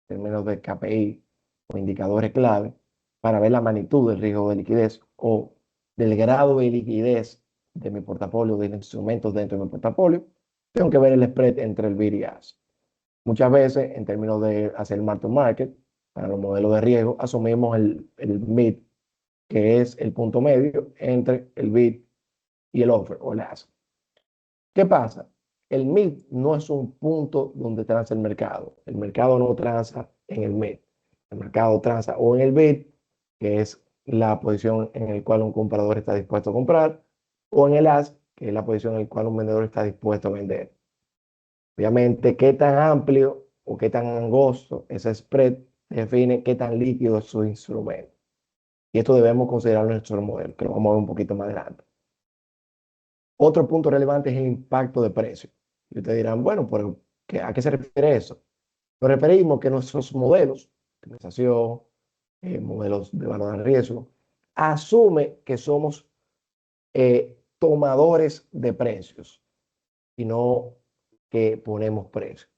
en términos de KPI o indicadores clave para ver la magnitud del riesgo de liquidez o del grado de liquidez de mi portafolio, de los instrumentos dentro de mi portafolio? Tengo que ver el spread entre el bid y ask. Muchas veces, en términos de hacer mark to market, para los modelos de riesgo, asumimos el mid, que es el punto medio entre el bid y el offer o el ask. ¿Qué pasa? El mid no es un punto donde transa el mercado. El mercado no transa en el mid. El mercado transa o en el bid, que es la posición en la cual un comprador está dispuesto a comprar, o en el ask, que es la posición en la cual un vendedor está dispuesto a vender. Obviamente, qué tan amplio o qué tan angosto ese spread define qué tan líquido es su instrumento. Y esto debemos considerarlo en nuestro modelo, que lo vamos a ver un poquito más adelante. Otro punto relevante es el impacto de precio. Y ustedes dirán, bueno, pero ¿a qué se refiere eso? Nos referimos que nuestros modelos, optimización, modelos de valor de riesgo, asume que somos tomadores de precios y no que ponemos precios.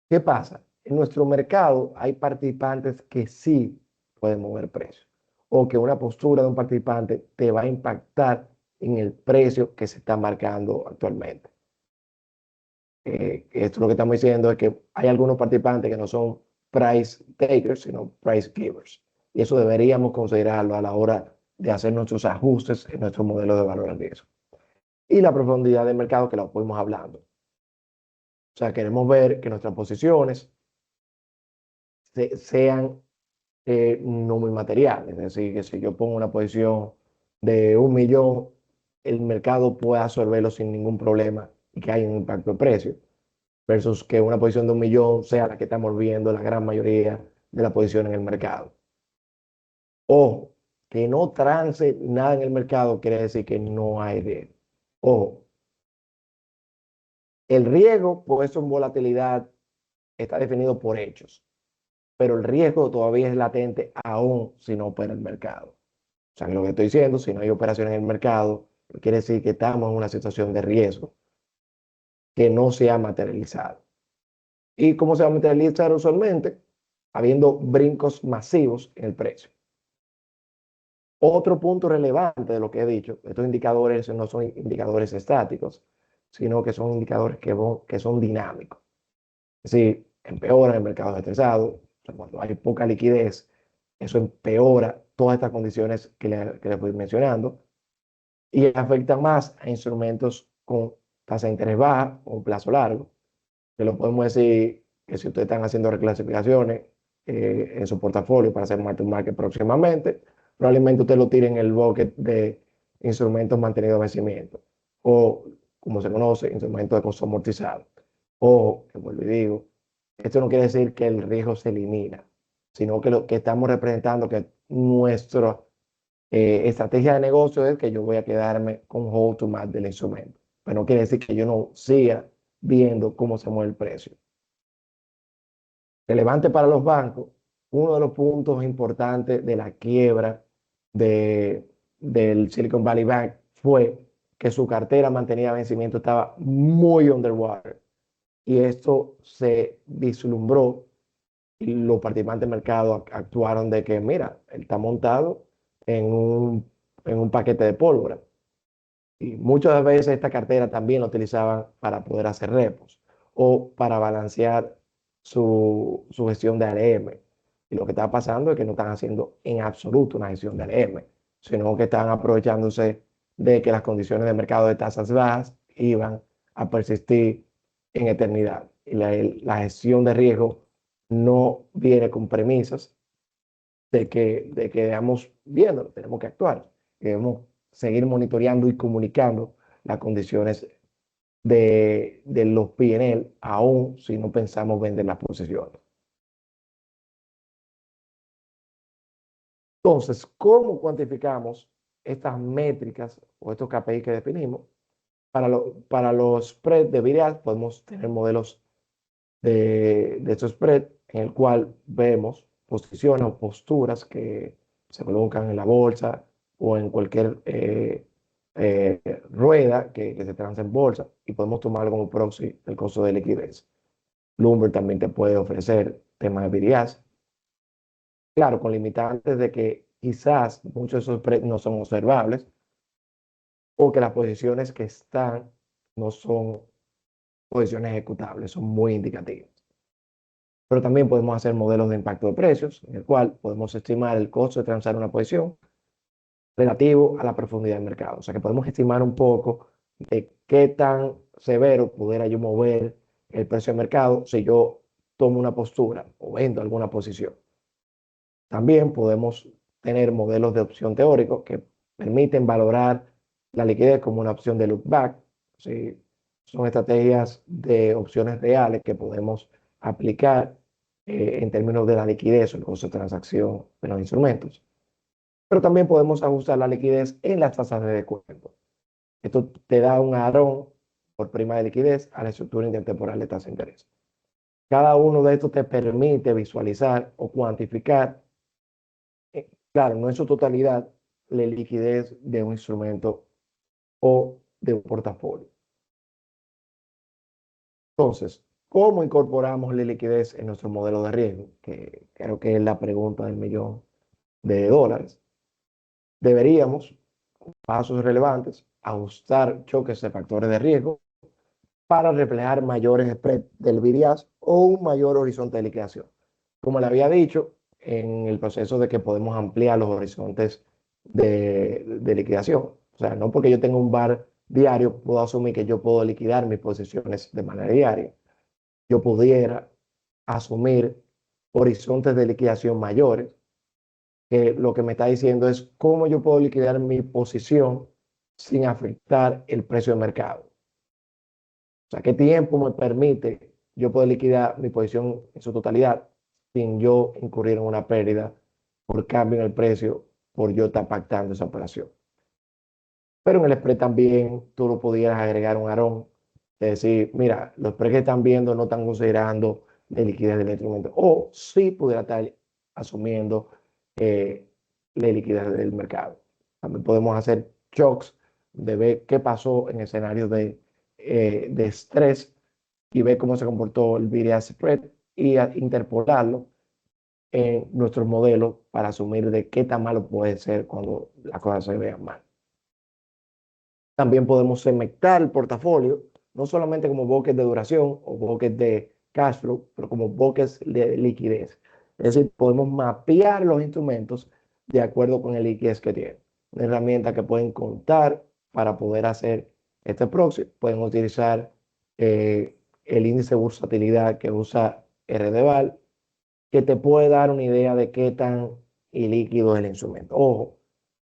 ¿Qué pasa? En nuestro mercado hay participantes que sí pueden mover precios o que una postura de un participante te va a impactar en el precio que se está marcando actualmente. Esto lo que estamos diciendo es que hay algunos participantes que no son price takers, sino price givers. Y eso deberíamos considerarlo a la hora de hacer nuestros ajustes en nuestro modelo de valor de riesgo. Y la profundidad del mercado que lo fuimos hablando. O sea, queremos ver que nuestras posiciones sean no muy materiales. Es decir, que si yo pongo una posición de 1 millón, el mercado puede absorberlo sin ningún problema y que haya un impacto de precio versus que una posición de 1 millón sea la que estamos viendo la gran mayoría de la posición en el mercado. Ojo, que no trance nada en el mercado quiere decir que no hay riesgo. Ojo, el riesgo puesto en volatilidad está definido por hechos, pero el riesgo todavía es latente aún si no opera el mercado. O sea, que lo que estoy diciendo, si no hay operaciones en el mercado, quiere decir que estamos en una situación de riesgo que no se ha materializado. ¿Y cómo se va a materializar usualmente? Habiendo brincos masivos en el precio. Otro punto relevante de lo que he dicho, estos indicadores no son indicadores estáticos, sino que son indicadores que son dinámicos. Es decir, empeora el mercado estresado, o sea, cuando hay poca liquidez, eso empeora todas estas condiciones que le fui mencionando y afecta más a instrumentos con tasa de interés baja o un plazo largo, que lo podemos decir que si ustedes están haciendo reclasificaciones en su portafolio para hacer market to market próximamente, probablemente usted lo tire en el bucket de instrumentos mantenidos de vencimiento o, como se conoce, instrumentos de costo amortizado. O, que vuelvo y digo, esto no quiere decir que el riesgo se elimina, sino que lo que estamos representando que nuestra estrategia de negocio es que yo voy a quedarme con hold to match del instrumento. Pero no quiere decir que yo no siga viendo cómo se mueve el precio. Relevante para los bancos, uno de los puntos importantes de la quiebra del Silicon Valley Bank fue que su cartera mantenida de vencimiento estaba muy underwater. Y esto se vislumbró y los participantes del mercado actuaron de que, mira, él está montado en un paquete de pólvora. Y muchas veces esta cartera también la utilizaban para poder hacer repos o para balancear su gestión de ALM. Y lo que está pasando es que no están haciendo en absoluto una gestión del M, sino que están aprovechándose de que las condiciones de mercado de tasas bajas iban a persistir en eternidad. Y la gestión de riesgo no viene con premisas de que debamos viendo, tenemos que actuar, debemos seguir monitoreando y comunicando las condiciones de los P&L, aún si no pensamos vender las posiciones. Entonces, ¿cómo cuantificamos estas métricas o estos KPI que definimos? Para los spreads de Viriat podemos tener modelos de estos spreads en el cual vemos posiciones o posturas que se colocan en la bolsa o en cualquier rueda que se transa en bolsa y podemos tomar como proxy el costo de liquidez. Bloomberg también te puede ofrecer temas de Viriat. Claro, con limitantes de que quizás muchos de esos spreads no son observables o que las posiciones que están no son posiciones ejecutables, son muy indicativas. Pero también podemos hacer modelos de impacto de precios, en el cual podemos estimar el costo de transar una posición relativo a la profundidad del mercado. O sea que podemos estimar un poco de qué tan severo pudiera yo mover el precio de mercado si yo tomo una postura o vendo alguna posición. También podemos tener modelos de opción teóricos que permiten valorar la liquidez como una opción de look back. ¿Sí? Son estrategias de opciones reales que podemos aplicar en términos de la liquidez o el costo de transacción de los instrumentos. Pero también podemos ajustar la liquidez en las tasas de descuento. Esto te da un ARON por prima de liquidez a la estructura intertemporal de tasa de interés. Cada uno de estos te permite visualizar o cuantificar, claro, no en su totalidad, la liquidez de un instrumento o de un portafolio. Entonces, ¿cómo incorporamos la liquidez en nuestro modelo de riesgo? Que creo que es la pregunta del millón de dólares. Deberíamos, pasos relevantes, ajustar choques de factores de riesgo para reflejar mayores spreads del BDAS o un mayor horizonte de liquidación. Como le había dicho, en el proceso de que podemos ampliar los horizontes de liquidación. O sea, no porque yo tenga un VAR diario, puedo asumir que yo puedo liquidar mis posiciones de manera diaria. Yo pudiera asumir horizontes de liquidación mayores, que lo que me está diciendo es cómo yo puedo liquidar mi posición sin afectar el precio de mercado. O sea, ¿qué tiempo me permite yo poder liquidar mi posición en su totalidad sin yo incurrir en una pérdida por cambio en el precio por yo estar pactando esa operación? Pero en el spread también tú lo pudieras agregar un arón, es decir, mira, los spreads que están viendo no están considerando la liquidez del instrumento, o sí pudiera estar asumiendo la liquidez del mercado. También podemos hacer shocks de ver qué pasó en escenarios de estrés y ver cómo se comportó el BDA spread y interpolarlo en nuestros modelos para asumir de qué tan malo puede ser cuando las cosas se vean mal. También podemos segmentar el portafolio, no solamente como buckets de duración o buckets de cash flow, pero como buckets de liquidez. Es decir, podemos mapear los instrumentos de acuerdo con el liquidez que tienen. Una herramienta que pueden contar para poder hacer este proxy. Pueden utilizar el índice de bursatilidad que usa RDVAL, que te puede dar una idea de qué tan ilíquido es el instrumento. Ojo,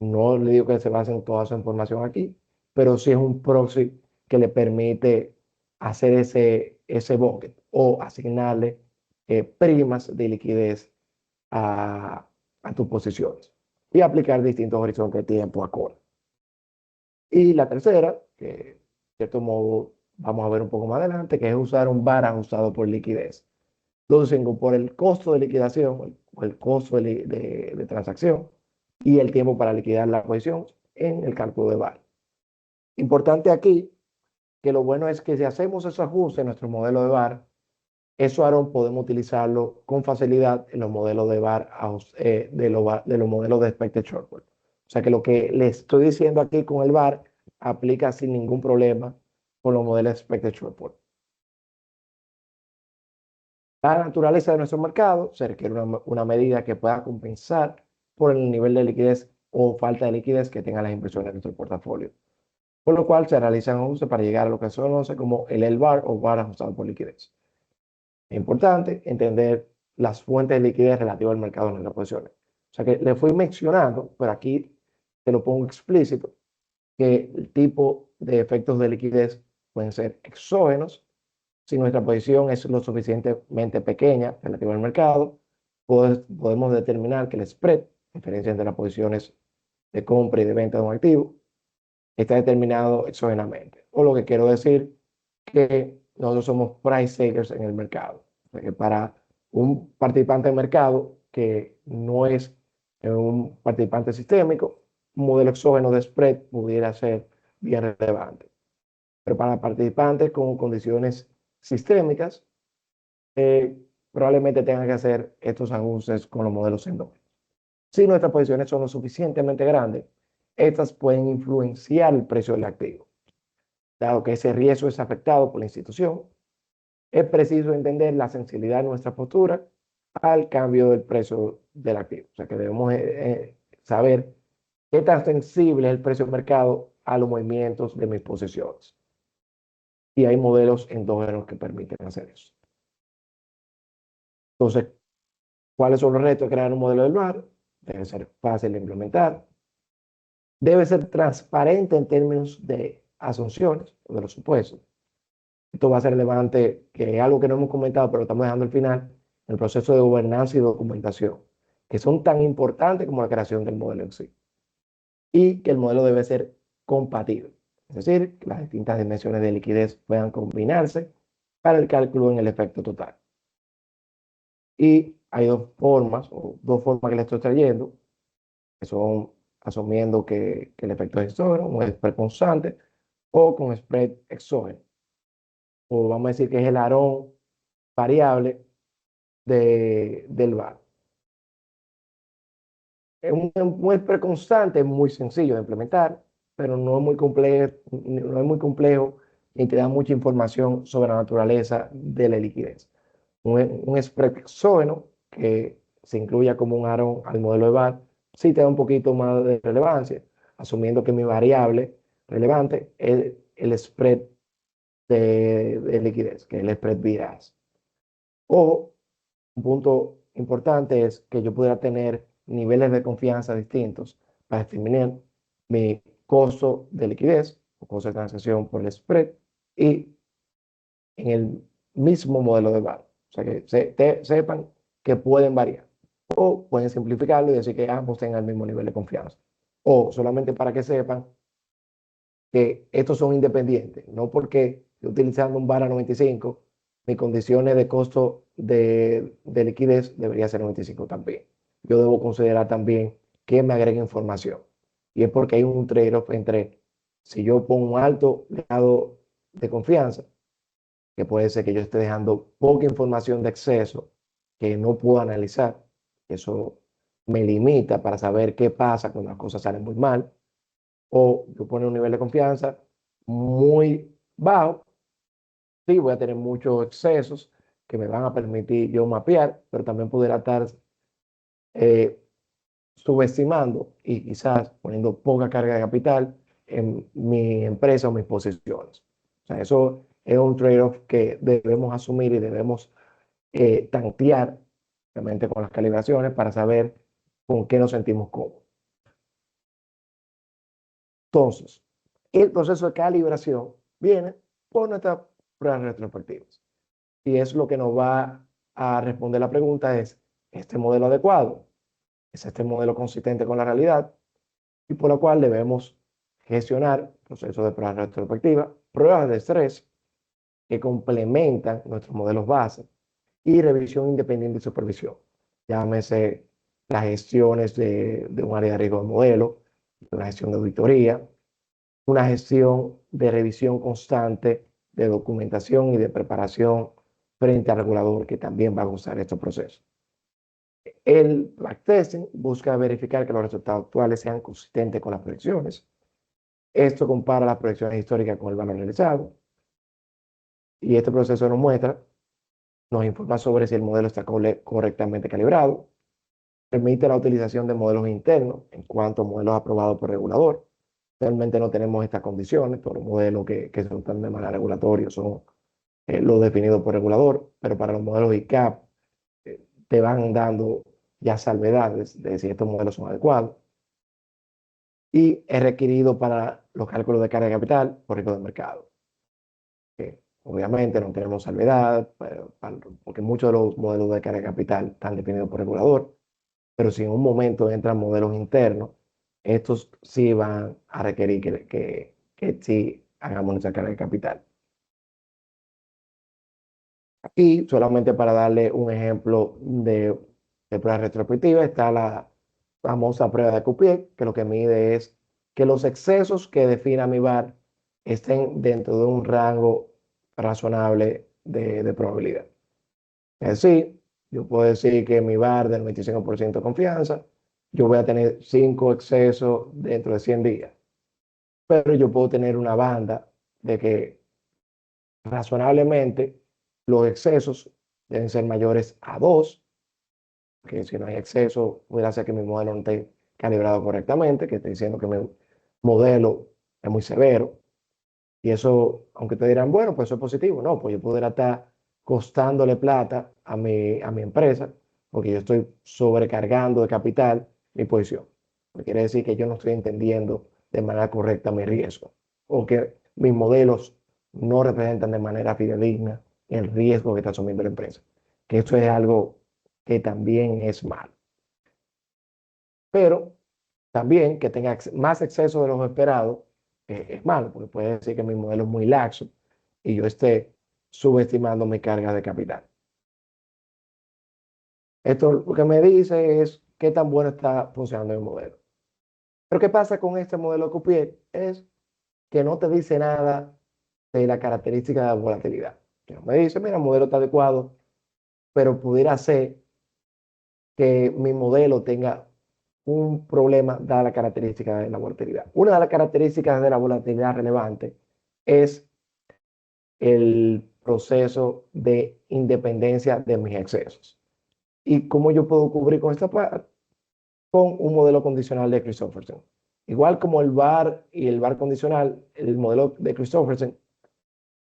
no le digo que se basen toda su información aquí, pero sí es un proxy que le permite hacer ese bucket o asignarle primas de liquidez a, a tus posiciones y aplicar distintos horizontes de tiempo acorde. Y la tercera, que de cierto modo vamos a ver un poco más adelante, que es usar un VAR ajustado por liquidez. Entonces, por el costo de liquidación o el costo de transacción y el tiempo para liquidar la posición en el cálculo de VAR. Importante aquí que lo bueno es que si hacemos esos ajustes en nuestro modelo de VAR, eso ARON podemos utilizarlo con facilidad en los modelos de VAR, de los modelos de expected shortfall. O sea que lo que le estoy diciendo aquí con el VAR aplica sin ningún problema con los modelos de expected shortfall. La naturaleza de nuestro mercado se requiere una medida que pueda compensar por el nivel de liquidez o falta de liquidez que tengan las inversiones de nuestro portafolio, por lo cual se realizan ajustes para llegar a lo que se conoce como el LVAR o VAR ajustado por liquidez. Es importante entender las fuentes de liquidez relativas al mercado de nuestras posiciones. O sea que le fui mencionando, pero aquí te lo pongo explícito, que el tipo de efectos de liquidez pueden ser exógenos. Si nuestra posición es lo suficientemente pequeña relativa al mercado, podemos determinar que el spread, diferencia entre las posiciones de compra y de venta de un activo, está determinado exógenamente. O lo que quiero decir que nosotros somos price takers en el mercado. O sea que para un participante de mercado que no es un participante sistémico, un modelo exógeno de spread pudiera ser bien relevante. Pero para participantes con condiciones sistémicas, eh, probablemente tengan que hacer estos ajustes con los modelos endógenos. Si nuestras posiciones son lo suficientemente grandes, estas pueden influenciar el precio del activo. Dado que ese riesgo es afectado por la institución, es preciso entender la sensibilidad de nuestra postura al cambio del precio del activo. O sea que debemos saber qué tan sensible es el precio del mercado a los movimientos de mis posiciones. Y hay modelos endógenos que permiten hacer eso. Entonces, ¿cuáles son los retos de crear un modelo del VAR? Debe ser fácil de implementar. Debe ser transparente en términos de asunciones o de los supuestos. Esto va a ser relevante, que es algo que no hemos comentado, pero estamos dejando al final, el proceso de gobernanza y documentación, que son tan importantes como la creación del modelo en sí. Y que el modelo debe ser compatible, es decir, que las distintas dimensiones de liquidez puedan combinarse para el cálculo en el efecto total. Y hay dos formas que le estoy trayendo, que son asumiendo que el efecto es exógeno, un spread constante, o con spread exógeno. O vamos a decir que es el ARON variable del VAR. Es un spread constante, es muy sencillo de implementar, pero no es muy complejo ni te da mucha información sobre la naturaleza de la liquidez. Un spread exógeno que se incluya como un ARON al modelo de VAR, sí te da un poquito más de relevancia, asumiendo que mi variable relevante es el spread de liquidez, que es el spread bid-ask. O un punto importante es que yo pudiera tener niveles de confianza distintos para determinar mi costo de liquidez o costo de transacción por el spread y en el mismo modelo de VAR. O sea, que sepan que pueden variar. O pueden simplificarlo y decir que ambos tengan el mismo nivel de confianza. O solamente para que sepan que estos son independientes, no porque utilizando un VAR a 95, mis condiciones de costo de liquidez debería ser 95 también. Yo debo considerar también que me agregue información. Y es porque hay un trade-off entre si yo pongo un alto grado de confianza, que puede ser que yo esté dejando poca información de exceso que no puedo analizar. Eso me limita para saber qué pasa cuando las cosas salen muy mal. O yo pongo un nivel de confianza muy bajo, sí, voy a tener muchos excesos que me van a permitir yo mapear, pero también pudiera estar eh, subestimando y quizás poniendo poca carga de capital en mi empresa o mis posiciones. O sea, eso es un trade-off que debemos asumir y debemos tantear, obviamente con las calibraciones, para saber con qué nos sentimos cómodos. Entonces, el proceso de calibración viene por nuestras pruebas retrospectivas. Y es lo que nos va a responder la pregunta es, ¿este modelo adecuado? ¿Es este modelo consistente con la realidad? Y por lo cual debemos gestionar procesos de pruebas retrospectivas, pruebas de estrés que complementan nuestros modelos base y revisión independiente y supervisión. Llámese las gestiones de un área de riesgo de modelo, una gestión de auditoría, una gestión de revisión constante de documentación y de preparación frente al regulador que también va a usar estos procesos. El backtesting busca verificar que los resultados actuales sean consistentes con las proyecciones. Esto compara las proyecciones históricas con el valor realizado y este proceso nos muestra nos informa sobre si el modelo está correctamente calibrado, permite la utilización de modelos internos en cuanto a modelos aprobados por regulador. Realmente no tenemos estas condiciones, todos los modelos que se usan de manera regulatoria son los definidos por regulador, pero para los modelos ICAP te van dando ya salvedades de si estos modelos son adecuados. Y es requerido para los cálculos de carga de capital por riesgo de mercado. Obviamente no tenemos salvedad, porque muchos de los modelos de carga de capital están definidos por regulador, pero si en un momento entran modelos internos, estos sí van a requerir que sí hagamos esa carga de capital. Aquí, solamente para darle un ejemplo de prueba retrospectiva, está la famosa prueba de Coupier, que lo que mide es que los excesos que defina mi VAR estén dentro de un rango razonable de probabilidad. Es decir, yo puedo decir que mi VAR del 25% de confianza, yo voy a tener 5 excesos dentro de 100 días, pero yo puedo tener una banda de que razonablemente los excesos deben ser mayores a 2, que si no hay exceso, pudiera ser que mi modelo no esté calibrado correctamente, que esté diciendo que mi modelo es muy severo. Y eso, aunque te dirán, bueno, pues eso es positivo. No, pues yo pudiera estar costándole plata a mi empresa, porque yo estoy sobrecargando de capital mi posición. Lo que quiere decir que yo no estoy entendiendo de manera correcta mi riesgo, o que mis modelos no representan de manera fidedigna el riesgo que está asumiendo la empresa. Que esto es algo que también es malo. Pero también que tenga más exceso de lo esperado es malo, porque puede decir que mi modelo es muy laxo y yo esté subestimando mi carga de capital. Esto lo que me dice es qué tan bueno está funcionando el modelo. Pero ¿qué pasa con este modelo de Coupier? Es que no te dice nada de la característica de la volatilidad. Me dice, mira, el modelo está adecuado, pero pudiera ser que mi modelo tenga un problema dada la característica de la volatilidad. Una de las características de la volatilidad relevante es el proceso de independencia de mis excesos. ¿Y cómo yo puedo cubrir con esta parte? Con un modelo condicional de Christopherson. Igual como el VAR y el VAR condicional, el modelo de Christopherson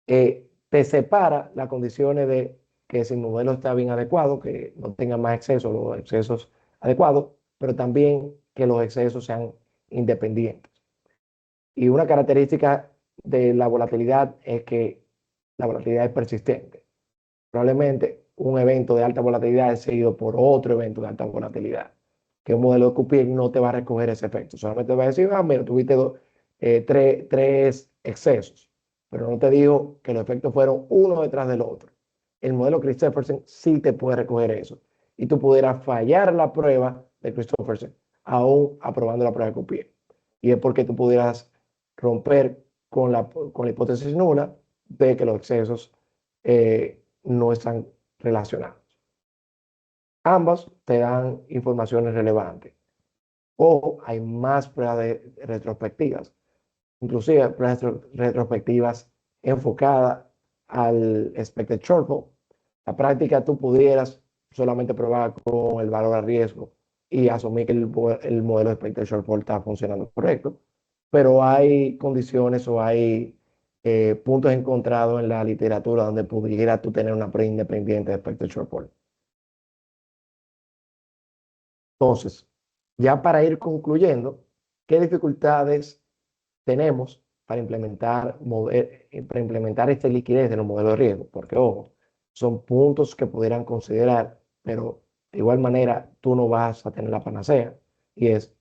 te separa las condiciones de que si el modelo está bien adecuado, que no tenga más excesos, los excesos adecuados, pero también que los excesos sean independientes. Y una característica de la volatilidad es que la volatilidad es persistente. Probablemente un evento de alta volatilidad es seguido por otro evento de alta volatilidad, que un modelo de Coupier no te va a recoger ese efecto. Solamente te va a decir, ah, mira, tuviste tres excesos, pero no te digo que los efectos fueron uno detrás del otro. El modelo Christopherson sí te puede recoger eso. Y tú pudieras fallar la prueba de Christopherson, aún aprobando la prueba de Coupier. Y es porque tú pudieras romper con la hipótesis nula de que los excesos no están relacionados. Ambas te dan informaciones relevantes. O hay más pruebas retrospectivas, inclusive pruebas retrospectivas enfocadas al expected shortfall. La práctica tú pudieras solamente probar con el valor a riesgo y asumir que el modelo de expected shortfall está funcionando correcto, pero hay condiciones o hay puntos encontrados en la literatura donde pudiera tú tener una prueba independiente de expected shortfall. Entonces, ya para ir concluyendo, ¿qué dificultades tenemos para implementar esta liquidez en los modelos de riesgo? Porque, ojo, son puntos que pudieran considerar, pero de igual manera tú no vas a tener la panacea, y es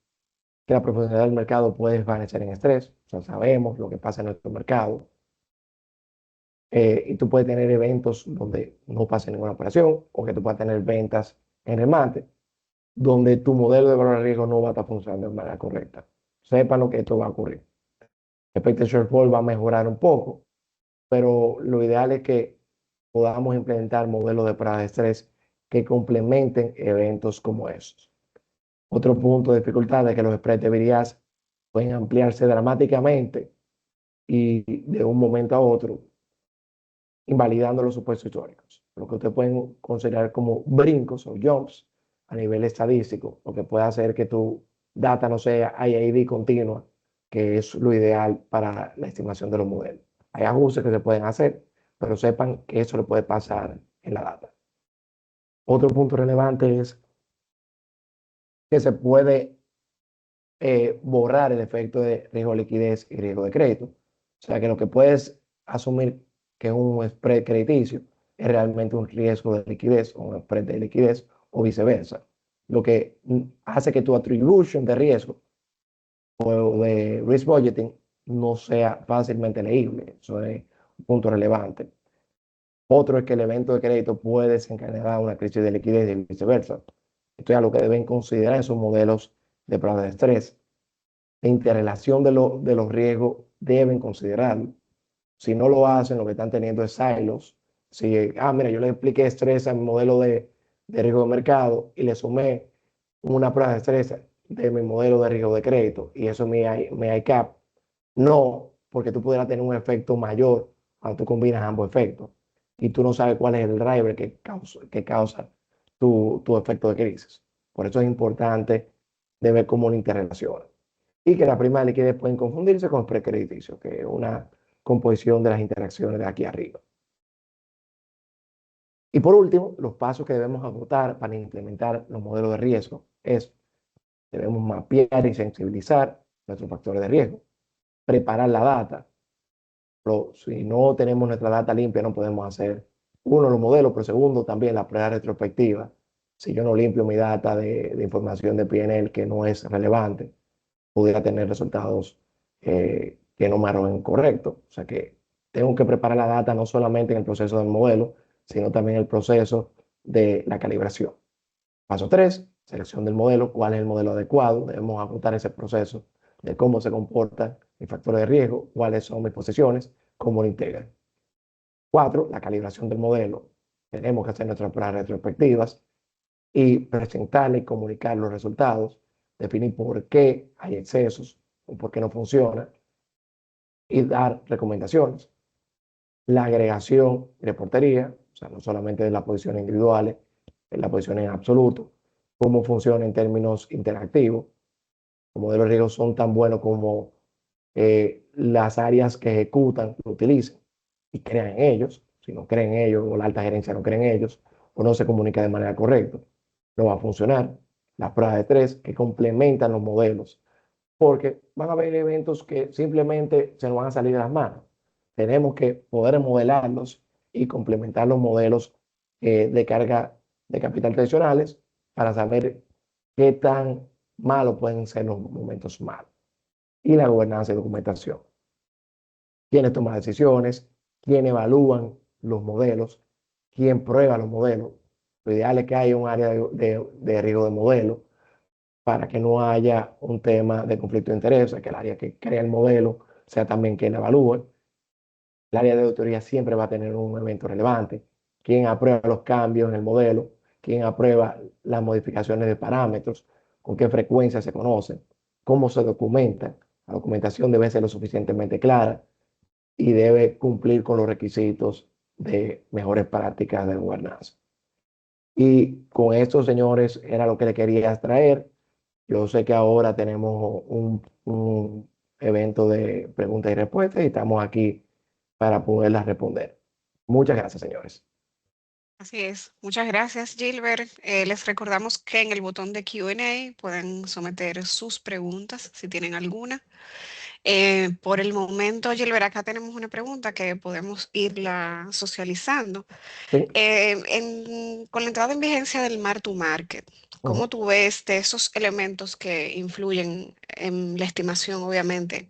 que la profundidad del mercado puede desvanecer en estrés. O sea, sabemos lo que pasa en nuestro mercado, y tú puedes tener eventos donde no pase ninguna operación, o que tú puedas tener ventas en remate, donde tu modelo de valor de riesgo no va a estar funcionando de manera correcta. Sepan lo que esto va a ocurrir. El expected shortfall va a mejorar un poco, pero lo ideal es que podamos implementar modelos de prueba de estrés que complementen eventos como esos. Otro punto de dificultad es que los spreads de BDAs pueden ampliarse dramáticamente y de un momento a otro, invalidando los supuestos históricos. lo que ustedes pueden considerar como brincos o jumps a nivel estadístico, lo que puede hacer que tu data no sea IAD continua, que es lo ideal para la estimación de los modelos. Hay ajustes que se pueden hacer, pero sepan que eso le puede pasar en la data. Otro punto relevante es que se puede borrar el efecto de riesgo de liquidez y riesgo de crédito. O sea que lo que puedes asumir que es un spread crediticio es realmente un riesgo de liquidez o un spread de liquidez o viceversa. Lo que hace que tu attribution de riesgo o de risk budgeting no sea fácilmente leíble. Eso es un punto relevante. Otro es que el evento de crédito puede desencadenar una crisis de liquidez y viceversa. Esto es algo que deben considerar en sus modelos de pruebas de estrés. La interrelación de los riesgos deben considerarlo. Si no lo hacen, lo que están teniendo es silos. Si, mira, yo le expliqué estrés a mi modelo de riesgo de mercado y le sumé una prueba de estrés de mi modelo de riesgo de crédito y eso es mi ICAP. No, porque tú pudieras tener un efecto mayor cuando tú combinas ambos efectos y tú no sabes cuál es el driver que causa tu efecto de crisis. Por eso es importante de ver cómo lo interrelaciona. Y que la prima de liquidez pueden confundirse con el precrediticio, que es una composición de las interacciones de aquí arriba. Y por último, los pasos que debemos agotar para implementar los modelos de riesgo es, debemos mapear y sensibilizar nuestros factores de riesgo, preparar la data. Pero si no tenemos nuestra data limpia, no podemos hacer, uno, los modelos, pero segundo, también la prueba retrospectiva. Si yo no limpio mi data de información de PNL que no es relevante, pudiera tener resultados que no me arrojen correctos. O sea que tengo que preparar la data no solamente en el proceso del modelo, sino también en el proceso de la calibración. Paso 3, selección del modelo. ¿Cuál es el modelo adecuado? Debemos agotar ese proceso de cómo se comportan mis factores de riesgo, cuáles son mis posiciones, cómo lo integran. 4, la calibración del modelo. Tenemos que hacer nuestras pruebas retrospectivas y presentarle y comunicar los resultados, definir por qué hay excesos o por qué no funciona y dar recomendaciones. La agregación y reportería, o sea, no solamente de las posiciones individuales, en las posiciones en absoluto, cómo funciona en términos interactivos. Los modelos de riesgo son tan buenos como las áreas que ejecutan lo utilicen y crean en ellos. Si no creen en ellos o la alta gerencia no cree en ellos o no se comunica de manera correcta, no va a funcionar. Las pruebas de tres que complementan los modelos, porque van a haber eventos que simplemente se nos van a salir de las manos. Tenemos que poder modelarlos y complementar los modelos de carga de capital tradicionales para saber qué tan malos pueden ser los momentos malos. Y la gobernanza y documentación. ¿Quiénes toman decisiones? ¿Quién evalúan los modelos? ¿Quién prueba los modelos? Lo ideal es que haya un área de riesgo de modelo para que no haya un tema de conflicto de interés, que el área que crea el modelo sea también quien evalúe. El área de auditoría siempre va a tener un evento relevante. ¿Quién aprueba los cambios en el modelo? ¿Quién aprueba las modificaciones de parámetros? ¿Con qué frecuencia se conocen? ¿Cómo se documentan? La documentación debe ser lo suficientemente clara y debe cumplir con los requisitos de mejores prácticas de gobernanza. Y con esto, señores, era lo que le quería traer. Yo sé que ahora tenemos un evento de preguntas y respuestas y estamos aquí para poderlas responder. Muchas gracias, señores. Así es. Muchas gracias, Gilbert. Les recordamos que en el botón de Q&A pueden someter sus preguntas si tienen alguna. Por el momento, Gilbert, acá tenemos una pregunta que podemos irla socializando. Sí. Con la entrada en vigencia del Mark to Market, ¿cómo Ujú. tú ves de esos elementos que influyen en la estimación, obviamente,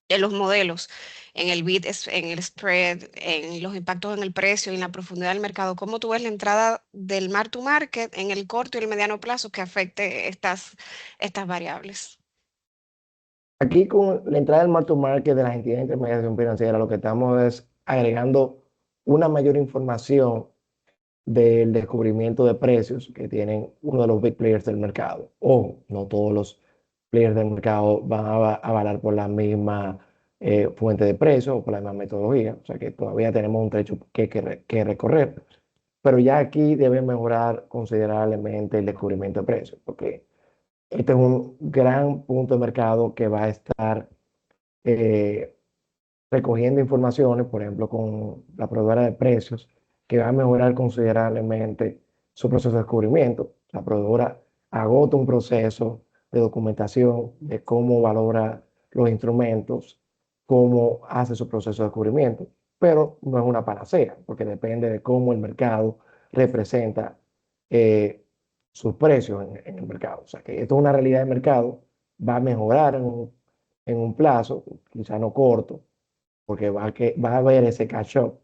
de los modelos, en el bid, en el spread, en los impactos en el precio y en la profundidad del mercado? ¿Cómo tú ves la entrada del Mark to Market en el corto y el mediano plazo que afecte estas variables? Aquí con la entrada del mark to market de las entidades de intermediación financiera, lo que estamos es agregando una mayor información del descubrimiento de precios que tienen uno de los big players del mercado. O no todos los players del mercado van a avalar por la misma fuente de precios o por la misma metodología. O sea que todavía tenemos un trecho que recorrer. pero ya aquí debe mejorar considerablemente el descubrimiento de precios, porque este es un gran punto de mercado que va a estar eh, recogiendo informaciones, por ejemplo, con la proveedora de precios, que va a mejorar considerablemente su proceso de descubrimiento. La proveedora agota un proceso de documentación de cómo valora los instrumentos, cómo hace su proceso de descubrimiento, pero no es una panacea, porque depende de cómo el mercado representa eh, sus precios en el mercado. O sea que esto es una realidad del mercado, va a mejorar en un plazo, quizá no corto, porque va a haber ese catch-up.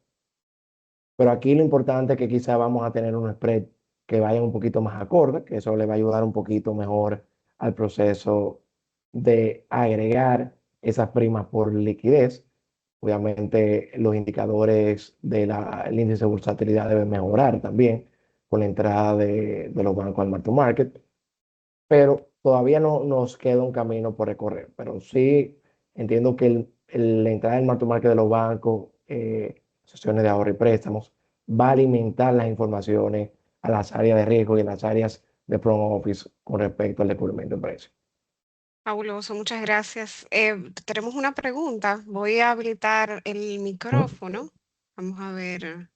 Pero aquí lo importante es que quizá vamos a tener un spread que vaya un poquito más acorde, que eso le va a ayudar un poquito mejor al proceso de agregar esas primas por liquidez. Obviamente los indicadores del índice de bursatilidad deben mejorar también con la entrada de los bancos al market to market, pero todavía no nos queda un camino por recorrer. Pero sí entiendo que la entrada del market to market de los bancos, sesiones de ahorro y préstamos, va a alimentar las informaciones a las áreas de riesgo y a las áreas de front office con respecto al descubrimiento de precios. Fabuloso, muchas gracias. Tenemos una pregunta. Voy a habilitar el ¿Mm? micrófono. Vamos a ver.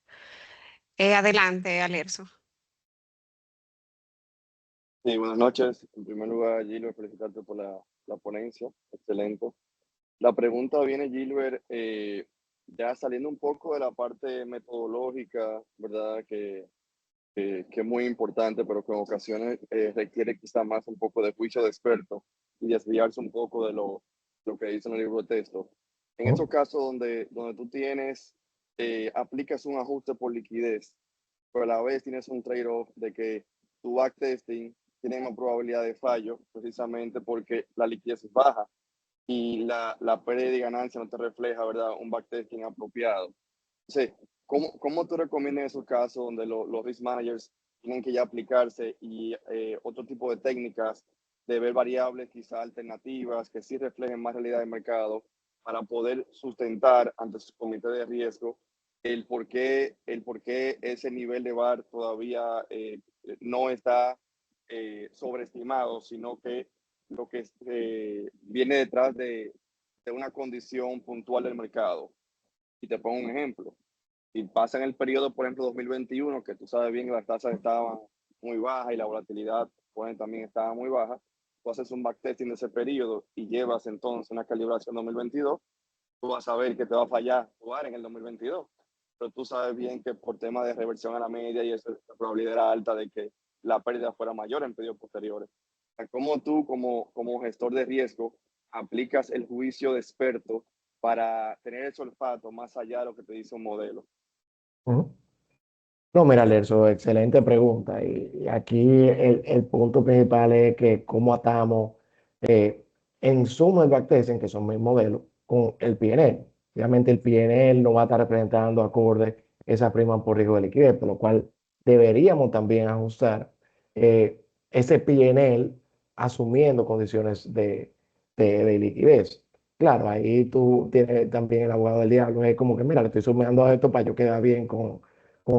Adelante, Alerzo. Sí, buenas noches. En primer lugar, Gilbert, felicitarte por la ponencia. Excelente. La pregunta viene, Gilbert, ya saliendo un poco de la parte metodológica, ¿verdad? Que es muy importante, pero que en ocasiones requiere quizá más un poco de juicio de experto y desviarse un poco de lo que dice en el libro de texto. En ¿Mm? esos casos donde tú aplicas un ajuste por liquidez, pero a la vez tienes un trade-off de que tu backtesting tiene más probabilidad de fallo, precisamente porque la liquidez es baja y la pérdida de ganancia no te refleja, ¿verdad?, un backtesting apropiado. Entonces, ¿cómo tú recomiendas esos casos donde los risk managers tienen que ya aplicarse y otro tipo de técnicas de ver variables quizá alternativas que sí reflejen más realidad del mercado para poder sustentar ante su comité de riesgo el por qué ese nivel de VAR todavía no está sobreestimado, sino que lo que viene detrás de una condición puntual del mercado? Y te pongo un ejemplo. Si pasa en el periodo, por ejemplo, 2021, que tú sabes bien que las tasas estaban muy bajas y la volatilidad pues, también estaba muy baja, tú haces un backtesting de ese periodo y llevas entonces una calibración 2022, tú vas a ver que te va a fallar jugar en el 2022. Pero tú sabes bien que por tema de reversión a la media y eso, la probabilidad era alta de que la pérdida fuera mayor en periodos posteriores. ¿Cómo tú, como gestor de riesgo, aplicas el juicio de experto para tener el olfato más allá de lo que te dice un modelo? ¿Mm? No, mira, Lerso, excelente pregunta. Y aquí el punto principal es que cómo atamos eh, en suma el backtesting, que son mis modelos, con el PNL. Obviamente el PNL no va a estar representando acorde esa prima por riesgo de liquidez, por lo cual deberíamos también ajustar ese PNL asumiendo condiciones de liquidez. Claro, ahí tú tienes también el abogado del diablo, es como que, mira, le estoy sumando a esto para yo quedar bien con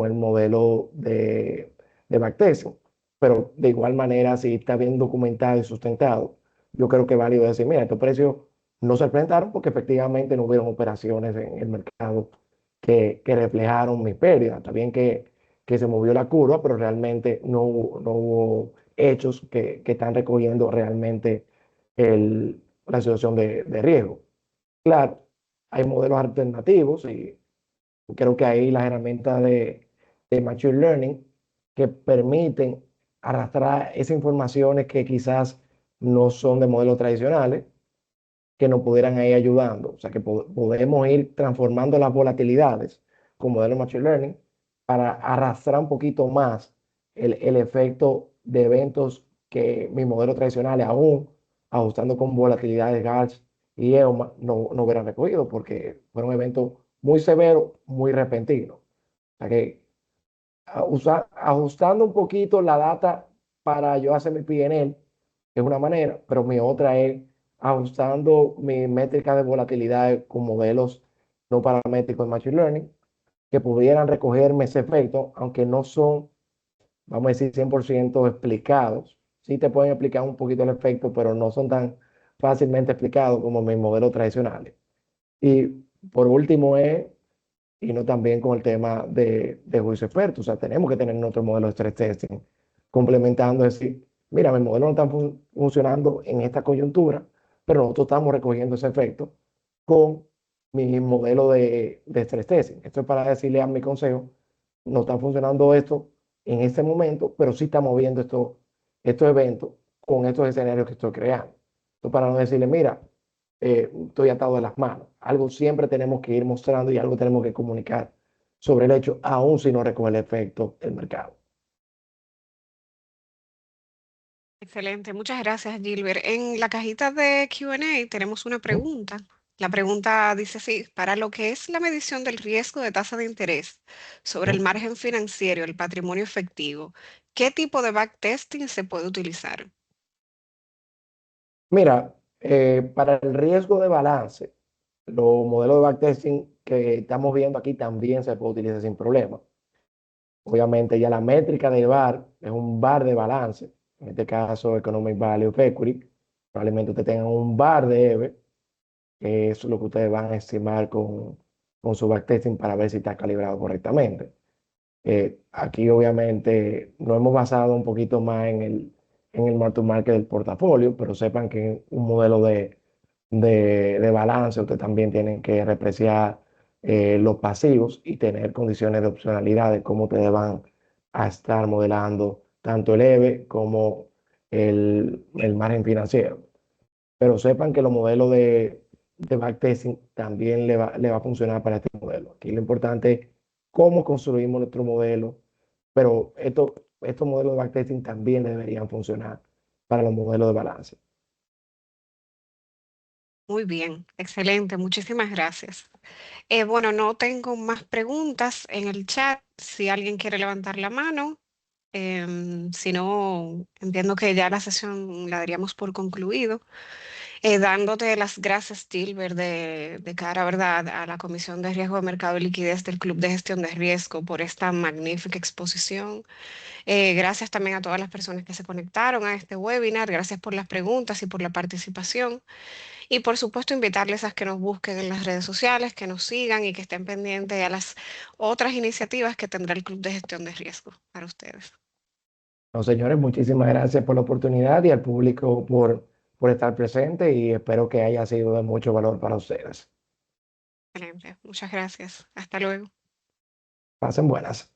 el modelo de backtesting. Pero de igual manera, si está bien documentado y sustentado, yo creo que es válido decir, mira, estos precios no se presentaron porque efectivamente no hubieron operaciones en el mercado que reflejaron mi pérdida. Está bien que se movió la curva, pero realmente no hubo hechos que están recogiendo realmente la situación de riesgo. Claro, hay modelos alternativos y creo que ahí las herramientas de Machine Learning que permiten arrastrar esas informaciones que quizás no son de modelos tradicionales, que nos pudieran ir ayudando. O sea, que podemos ir transformando las volatilidades con modelos de Machine Learning para arrastrar un poquito más el efecto de eventos que mis modelos tradicionales, aún ajustando con volatilidades GARS y EOMA, no hubieran recogido porque fueron eventos muy severos, muy repentinos. O sea que ajustando un poquito la data para yo hacer mi PNL es una manera, pero mi otra es ajustando mi métrica de volatilidad con modelos no paramétricos de Machine Learning que pudieran recogerme ese efecto, aunque no son, vamos a decir, 100% explicados. Sí te pueden explicar un poquito el efecto, pero no son tan fácilmente explicados como mis modelos tradicionales. Y por último y no también con el tema de juicio experto, o sea, tenemos que tener nuestro modelo de stress testing complementando, es decir, mira, mi modelo no está funcionando en esta coyuntura, pero nosotros estamos recogiendo ese efecto con mi modelo de stress testing. Esto es para decirle a mi consejo, no está funcionando esto en este momento, pero sí estamos viendo estos eventos con estos escenarios que estoy creando. Esto para no decirle, mira, estoy atado de las manos. Algo siempre tenemos que ir mostrando y algo tenemos que comunicar sobre el hecho, aun si no recoge el efecto del mercado. Excelente, muchas gracias, Gilbert. En la cajita de Q&A tenemos una pregunta. La pregunta dice así, para lo que es la medición del riesgo de tasa de interés sobre el margen financiero y el patrimonio efectivo, ¿qué tipo de backtesting se puede utilizar? Mira, para el riesgo de balance, los modelos de backtesting que estamos viendo aquí también se puede utilizar sin problema. Obviamente ya la métrica del VAR es un VAR de balance, en este caso Economic Value of Equity. Probablemente ustedes tengan un VAR de EVE, que es lo que ustedes van a estimar con su backtesting para ver si está calibrado correctamente. Aquí obviamente nos hemos basado un poquito más en el mark to market del portafolio, pero sepan que un modelo de balance usted también tienen que repreciar los pasivos y tener condiciones de opcionalidad de cómo ustedes van a estar modelando tanto el EVE como el margen financiero. Pero sepan que los modelos de backtesting también le va a funcionar para este modelo. Aquí lo importante es cómo construimos nuestro modelo, pero estos modelos de backtesting también deberían funcionar para los modelos de balance. Muy bien, excelente, muchísimas gracias. Bueno, no tengo más preguntas en el chat. Si alguien quiere levantar la mano, si no, entiendo que ya la sesión la daríamos por concluido. Dándote las gracias, Gilbert, de cara, ¿verdad?, a la Comisión de Riesgo de Mercado y Liquidez del Club de Gestión de Riesgo por esta magnífica exposición. Gracias también a todas las personas que se conectaron a este webinar. Gracias por las preguntas y por la participación. Y por supuesto, invitarles a que nos busquen en las redes sociales, que nos sigan y que estén pendientes a las otras iniciativas que tendrá el Club de Gestión de Riesgo para ustedes. No, señores, muchísimas gracias por la oportunidad y al público por estar presente y espero que haya sido de mucho valor para ustedes. Excelente. Muchas gracias. Hasta luego. Pasen buenas.